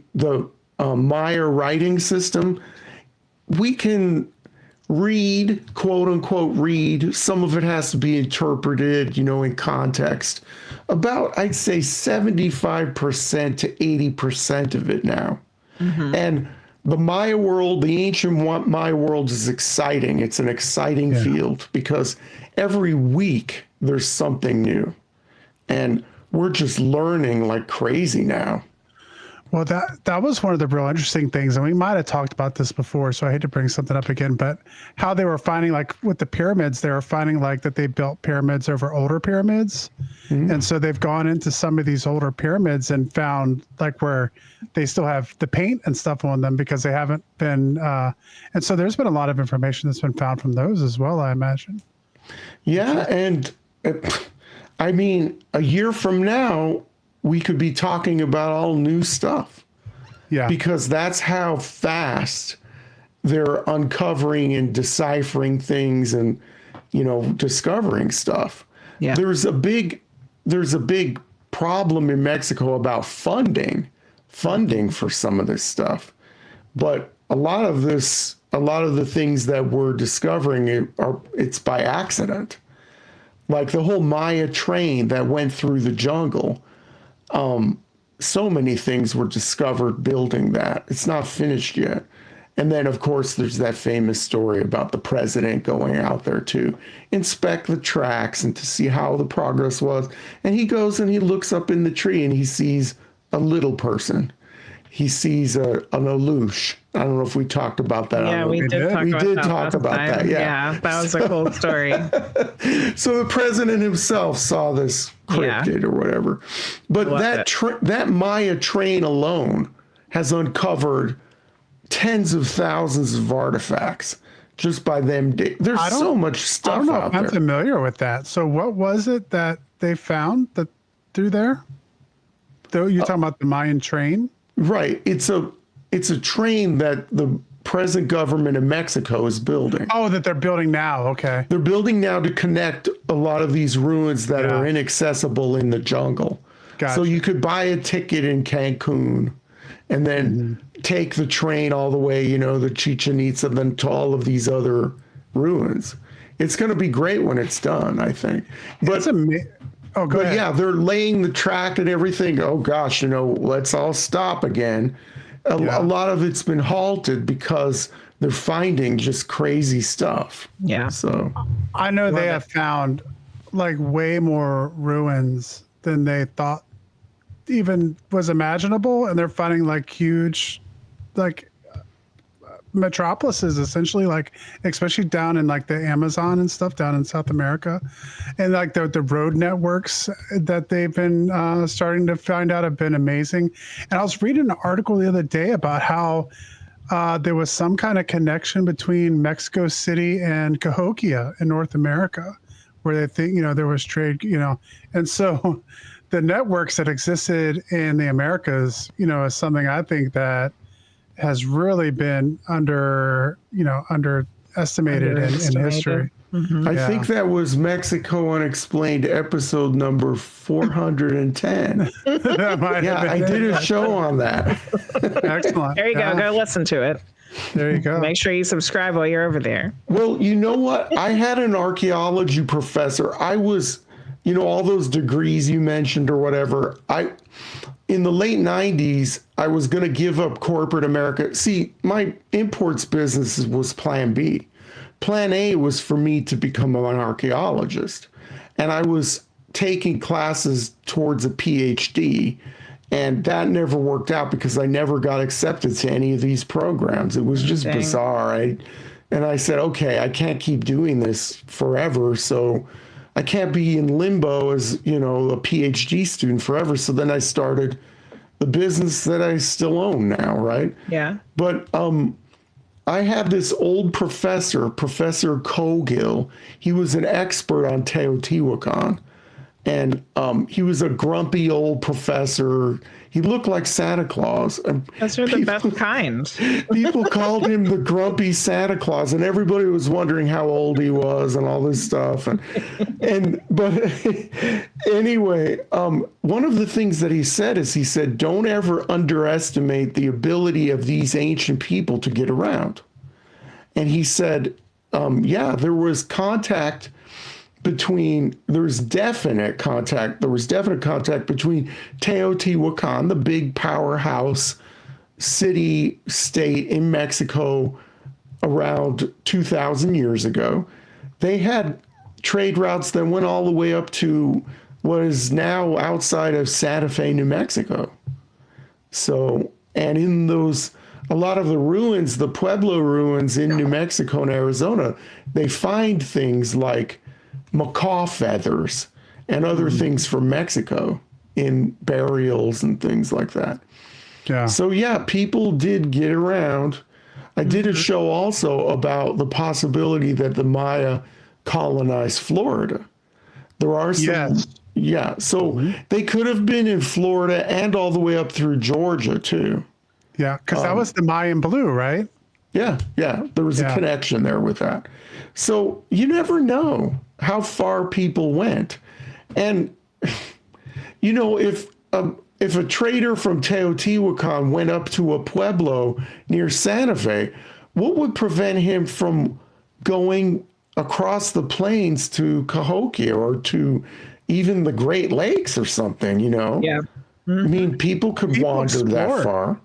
[SPEAKER 1] Maya writing system, we can read, quote unquote, read. Some of it has to be interpreted, you know, in context. About, I'd say 75% to 80% of it now. And the Maya world, the ancient Maya world is exciting. It's an exciting field because every week there's something new. And we're just learning like crazy now.
[SPEAKER 2] Well, that was one of the real interesting things, and we might have talked about this before, so I hate to bring something up again, but how they were finding, like with the pyramids, they were finding like that they built pyramids over older pyramids. And so they've gone into some of these older pyramids and found like where they still have the paint and stuff on them because they haven't been, and so there's been a lot of information that's been found from those as well, I imagine.
[SPEAKER 1] Yeah, and I mean, a year from now, we could be talking about all new stuff. Yeah. Because that's how fast they're uncovering and deciphering things and, you know, discovering stuff. Yeah. There's a big problem in Mexico about funding for some of this stuff. But a lot of the things that we're discovering it's by accident. Like the whole Maya train that went through the jungle. So many things were discovered building that. It's not finished yet. And then, of course, there's that famous story about the president going out there to inspect the tracks and to see how the progress was. And he goes and he looks up in the tree and he sees a little person. He sees an Alush. I don't know if we talked about that.
[SPEAKER 3] Yeah, we did talk about that. Yeah, that was a cool story.
[SPEAKER 1] So the president himself saw this cryptid or whatever. But that Maya train alone has uncovered tens of thousands of artifacts just by them. There's so much stuff out there. I don't know if I'm
[SPEAKER 2] familiar with that. So what was it that they found through there? Though you're talking about the Mayan train?
[SPEAKER 1] Right. It's a train that the present government of Mexico is building.
[SPEAKER 2] Oh, that they're building now. Okay.
[SPEAKER 1] They're building now to connect a lot of these ruins that are inaccessible in the jungle. Gotcha. So you could buy a ticket in Cancun and then take the train all the way, you know, the Chichen Itza, then to all of these other ruins. It's going to be great when it's done, I think. But
[SPEAKER 2] Oh, go
[SPEAKER 1] But
[SPEAKER 2] ahead.
[SPEAKER 1] yeah, they're laying the track and everything. Oh gosh, let's all stop again. A
[SPEAKER 2] Yeah.
[SPEAKER 1] lot of it's been halted because they're finding just crazy stuff.
[SPEAKER 3] Yeah.
[SPEAKER 1] So
[SPEAKER 2] I know they
[SPEAKER 3] Love
[SPEAKER 2] have
[SPEAKER 3] it.
[SPEAKER 2] found like way more ruins than they thought even was imaginable, and they're finding like huge, like metropolises essentially, like especially down in like the Amazon and stuff down in South America, and like the road networks that they've been starting to find out have been amazing. And I was reading an article the other day about how there was some kind of connection between Mexico City and Cahokia in North America, where they think there was trade, and so the networks that existed in the Americas, is something I think that has really been underestimated in
[SPEAKER 3] Underestimated.
[SPEAKER 2] history.
[SPEAKER 3] Hmm.
[SPEAKER 1] I
[SPEAKER 2] Yeah.
[SPEAKER 1] think that was Mexico Unexplained episode number 410.
[SPEAKER 2] That might have
[SPEAKER 1] Yeah,
[SPEAKER 2] been
[SPEAKER 1] I did
[SPEAKER 2] it.
[SPEAKER 1] a show on that.
[SPEAKER 2] Excellent.
[SPEAKER 3] There you go.
[SPEAKER 2] Yeah.
[SPEAKER 3] Go listen to it.
[SPEAKER 2] There you go.
[SPEAKER 3] Make sure you subscribe while you're over there.
[SPEAKER 1] Well, you know what? I had an archaeology professor. I was, all those degrees you mentioned or whatever. In the late 90s, I was going to give up corporate America. See, my imports business was plan B. Plan A was for me to become an archaeologist. And I was taking classes towards a PhD. And that never worked out because I never got accepted to any of these programs. It was just
[SPEAKER 3] Dang.
[SPEAKER 1] bizarre. And I said, okay, I can't keep doing this forever. So I can't be in limbo as, a PhD student forever. So then I started the business that I still own now, right?
[SPEAKER 3] Yeah.
[SPEAKER 1] But I had this old professor, Professor Cogill. He was an expert on Teotihuacan. And he was a grumpy old professor. He looked like Santa Claus. And
[SPEAKER 3] Those are the best kind.
[SPEAKER 1] people called him the grumpy Santa Claus, and everybody was wondering how old he was and all this stuff. But anyway, one of the things that he said, don't ever underestimate the ability of these ancient people to get around. And he said, yeah, there was definite contact between Teotihuacan, the big powerhouse city state in Mexico around 2,000 years ago. They had trade routes that went all the way up to what is now outside of Santa Fe, New Mexico. So, and in a lot of the ruins, the Pueblo ruins in New Mexico and Arizona, they find things like macaw feathers and other things from Mexico in burials and things like that.
[SPEAKER 2] Yeah.
[SPEAKER 1] So yeah, people did get around. I did a show also about the possibility that the Maya colonized Florida. There are some,
[SPEAKER 2] Yes.
[SPEAKER 1] yeah. So they could have been in Florida and all the way up through Georgia too.
[SPEAKER 2] Yeah. Because that was the Mayan blue, right?
[SPEAKER 1] Yeah, there was a connection there with that. So you never know how far people went. And, if a trader from Teotihuacan went up to a pueblo near Santa Fe, what would prevent him from going across the plains to Cahokia or to even the Great Lakes or something,
[SPEAKER 3] Yeah.
[SPEAKER 1] I mean, people could wander that far.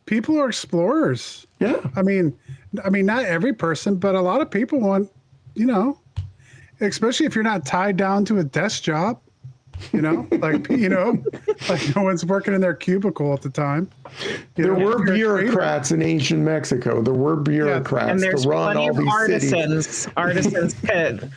[SPEAKER 2] People are explorers.
[SPEAKER 1] Yeah.
[SPEAKER 2] I mean, not every person, but a lot of people want, especially if you're not tied down to a desk job, like no one's working in their cubicle at the time.
[SPEAKER 1] There were bureaucrats in ancient Mexico. There were bureaucrats
[SPEAKER 3] And there's
[SPEAKER 1] to run
[SPEAKER 3] plenty
[SPEAKER 1] all
[SPEAKER 3] of
[SPEAKER 1] these
[SPEAKER 3] artisans.
[SPEAKER 1] cities.
[SPEAKER 3] Artisans could,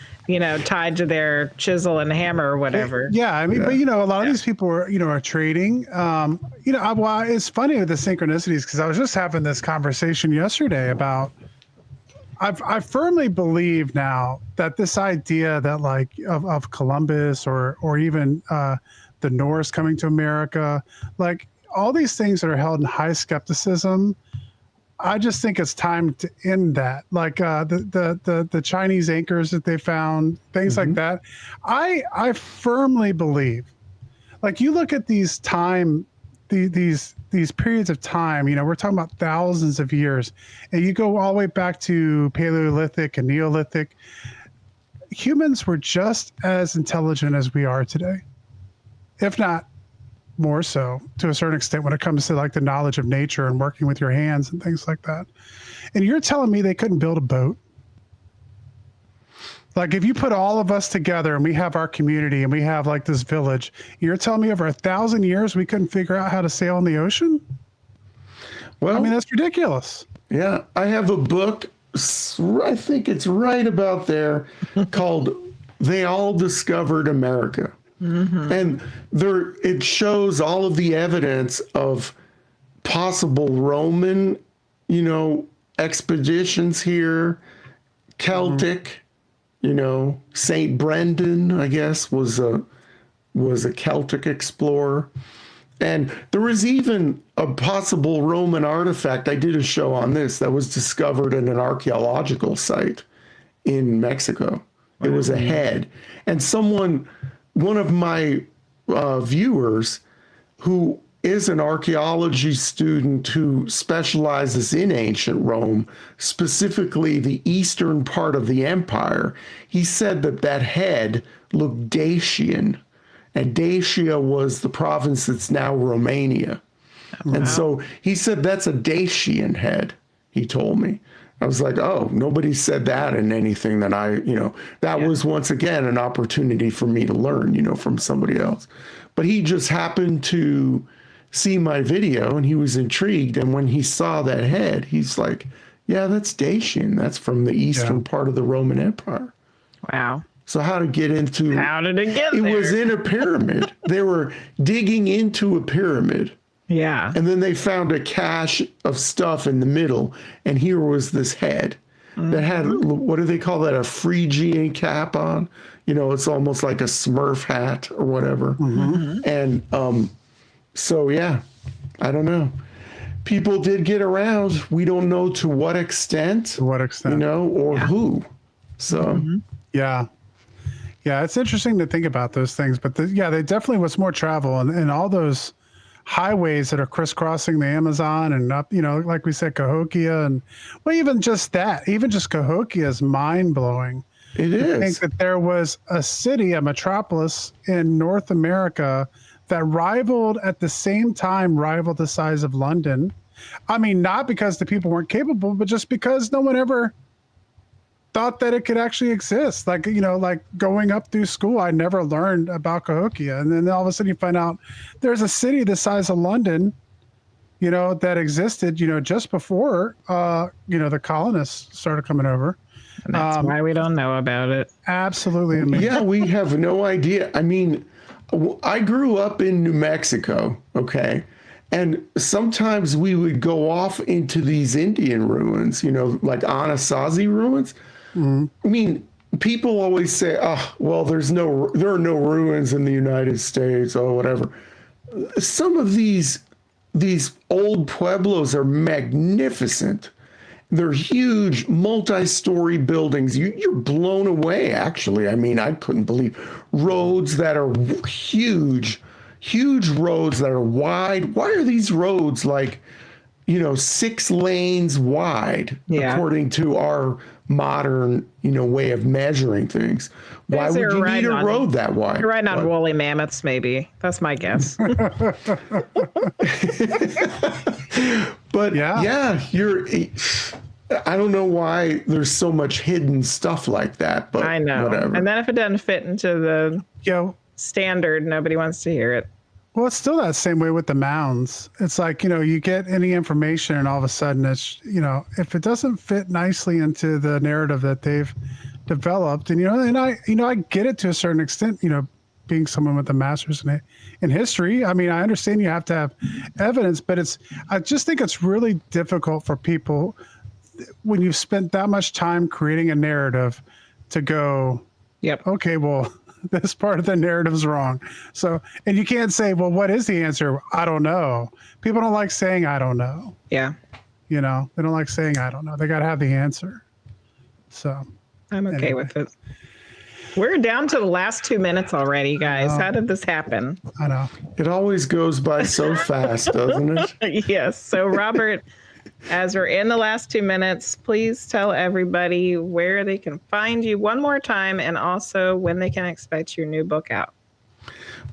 [SPEAKER 3] tied to their chisel and hammer or whatever.
[SPEAKER 2] Yeah, I mean, but a lot of these people are trading. Well, it's funny with the synchronicities because I was just having this conversation yesterday about. I firmly believe now that this idea that like of Columbus or even the Norse coming to America, like all these things that are held in high skepticism, I just think it's time to end that. Like the Chinese anchors that they found, things like that. I firmly believe, like you look at these periods of time, we're talking about thousands of years, and you go all the way back to Paleolithic and Neolithic. humans were just as intelligent as we are today, if not more so to a certain extent when it comes to like the knowledge of nature and working with your hands and things like that. And you're telling me they couldn't build a boat? Like if you put all of us together and we have our community and we have like this village, you're telling me over 1,000 years we couldn't figure out how to sail in the ocean?
[SPEAKER 1] Well,
[SPEAKER 2] I mean, that's ridiculous.
[SPEAKER 1] yeah, I have a book, I think it's right about there, called They All Discovered America. And it shows all of the evidence of possible Roman, expeditions here, Celtic, Saint Brendan, I guess, was a Celtic explorer. And there was even a possible Roman artifact. I did a show on this that was discovered in an archaeological site in Mexico. It was a head. And one of my viewers who is an archaeology student who specializes in ancient Rome, specifically the eastern part of the empire, he said that head looked Dacian. And Dacia was the province that's now Romania. Wow. And so he said that's a Dacian head, he told me. I was like, oh, nobody said that in anything that that was once again an opportunity for me to learn, from somebody else. But he just happened to see my video and he was intrigued. And when he saw that head, he's like, yeah, that's Dacian. That's from the eastern part of the Roman Empire.
[SPEAKER 3] Wow.
[SPEAKER 1] So how did it get there?
[SPEAKER 3] It
[SPEAKER 1] Was in a pyramid. They were digging into a pyramid.
[SPEAKER 3] Yeah.
[SPEAKER 1] And then they found a cache of stuff in the middle. And here was this head that had, what do they call that? A Phrygian cap on. It's almost like a Smurf hat or whatever. And so, yeah, I don't know. People did get around. We don't know to what extent. Or who. So,
[SPEAKER 2] yeah. Yeah, it's interesting to think about those things, but they definitely was more travel and all those highways that are crisscrossing the Amazon and up, like we said, Cahokia and even just Cahokia is mind blowing.
[SPEAKER 1] It is.
[SPEAKER 2] I think that there was a city, a metropolis in North America that rivaled the size of London. I mean, not because the people weren't capable, but just because no one ever thought that it could actually exist. Like, like going up through school, I never learned about Cahokia. And then all of a sudden you find out there's a city the size of London, that existed, just before, the colonists started coming over.
[SPEAKER 3] And that's why we don't know about it.
[SPEAKER 2] Absolutely amazing.
[SPEAKER 1] Yeah, we have no idea. I mean, I grew up in New Mexico, okay? And sometimes we would go off into these Indian ruins, like Anasazi ruins. I mean, people always say, oh, well, there are no ruins in the United States or whatever. Some of these old pueblos are magnificent. They're huge, multi-story buildings. You're blown away, actually. I mean, I couldn't believe roads that are huge roads that are wide. Why are these roads like, 6 lanes wide, according to our modern, way of measuring things? Why would you need a road that wide?
[SPEAKER 3] You're riding on woolly mammoths, maybe. That's my guess.
[SPEAKER 1] But yeah, I don't know why there's so much hidden stuff like that, but
[SPEAKER 3] I know.
[SPEAKER 1] Whatever.
[SPEAKER 3] And then if it doesn't fit into the standard, nobody wants to hear it.
[SPEAKER 2] Well, it's still that same way with the mounds. It's like, you get any information and all of a sudden it's, if it doesn't fit nicely into the narrative that they've developed, and, I get it to a certain extent, being someone with a master's in history. I mean, I understand you have to have evidence, but I just think it's really difficult for people when you've spent that much time creating a narrative to go, okay, well, this part of the narrative is wrong. So, and you can't say, well, what is the answer? I don't know. People don't like saying, I don't know.
[SPEAKER 3] Yeah.
[SPEAKER 2] They don't like saying, I don't know. They got to have the answer. So
[SPEAKER 3] I'm okay with it. We're down to the last 2 minutes already, guys. How did this happen?
[SPEAKER 2] I know.
[SPEAKER 1] It always goes by so fast, doesn't it?
[SPEAKER 3] Yes. So Robert, As we're in the last 2 minutes, please tell everybody where they can find you one more time, and also when they can expect your new book out.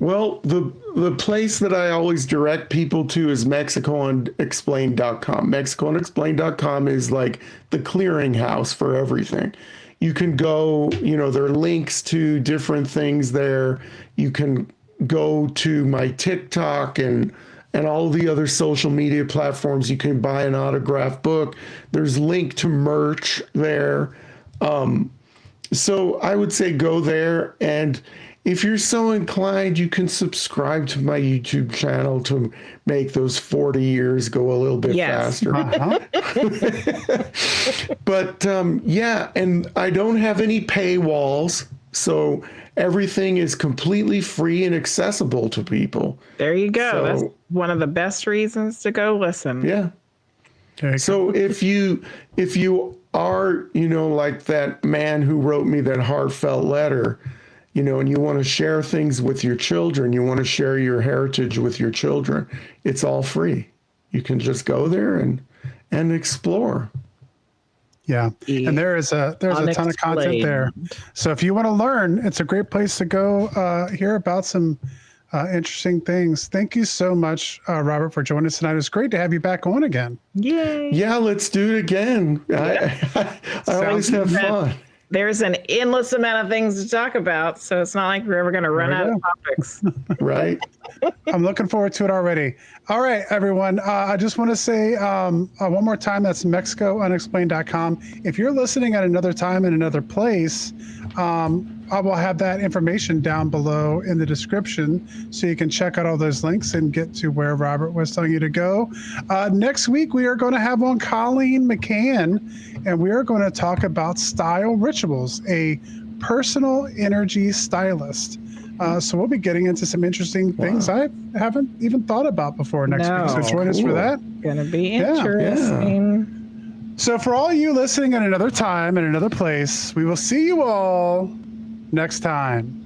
[SPEAKER 1] Well, the place that I always direct people to is MexicoUnexplained.com. MexicoUnexplained.com is like the clearinghouse for everything. You can go, there are links to different things there. You can go to my TikTok and all the other social media platforms. You can buy an autographed book. There's link to merch there. So I would say go there, and if you're so inclined, you can subscribe to my YouTube channel to make those 40 years go a little bit faster.
[SPEAKER 2] Uh-huh.
[SPEAKER 1] But yeah, and I don't have any paywalls, so everything is completely free and accessible to people.
[SPEAKER 3] There you go.
[SPEAKER 1] So,
[SPEAKER 3] that's one of the best reasons to go listen.
[SPEAKER 1] Yeah. So if you are, like that man who wrote me that heartfelt letter, and you want to share things with your children, you want to share your heritage with your children, it's all free. You can just go there and explore.
[SPEAKER 2] Yeah. And there's a ton of content there. So if you want to learn, it's a great place to go hear about some interesting things. Thank you so much, Robert, for joining us tonight. It was great to have you back on again.
[SPEAKER 3] Yay.
[SPEAKER 1] Yeah, let's do it again. I always have fun.
[SPEAKER 3] There's an endless amount of things to talk about, so it's not like we're ever going to run out of topics.
[SPEAKER 1] Right.
[SPEAKER 2] I'm looking forward to it already. All right, everyone. I just want to say one more time, that's MexicoUnexplained.com. If you're listening at another time in another place, I will have that information down below in the description, so you can check out all those links and get to where Robert was telling you to go. Next week, we are going to have on Colleen McCann, and we are going to talk about style rituals, a personal energy stylist. So we'll be getting into some interesting things I haven't even thought about before next week. So join us for that.
[SPEAKER 3] Gonna be interesting.
[SPEAKER 2] Yeah. So for all you listening at another time and another place, we will see you all next time.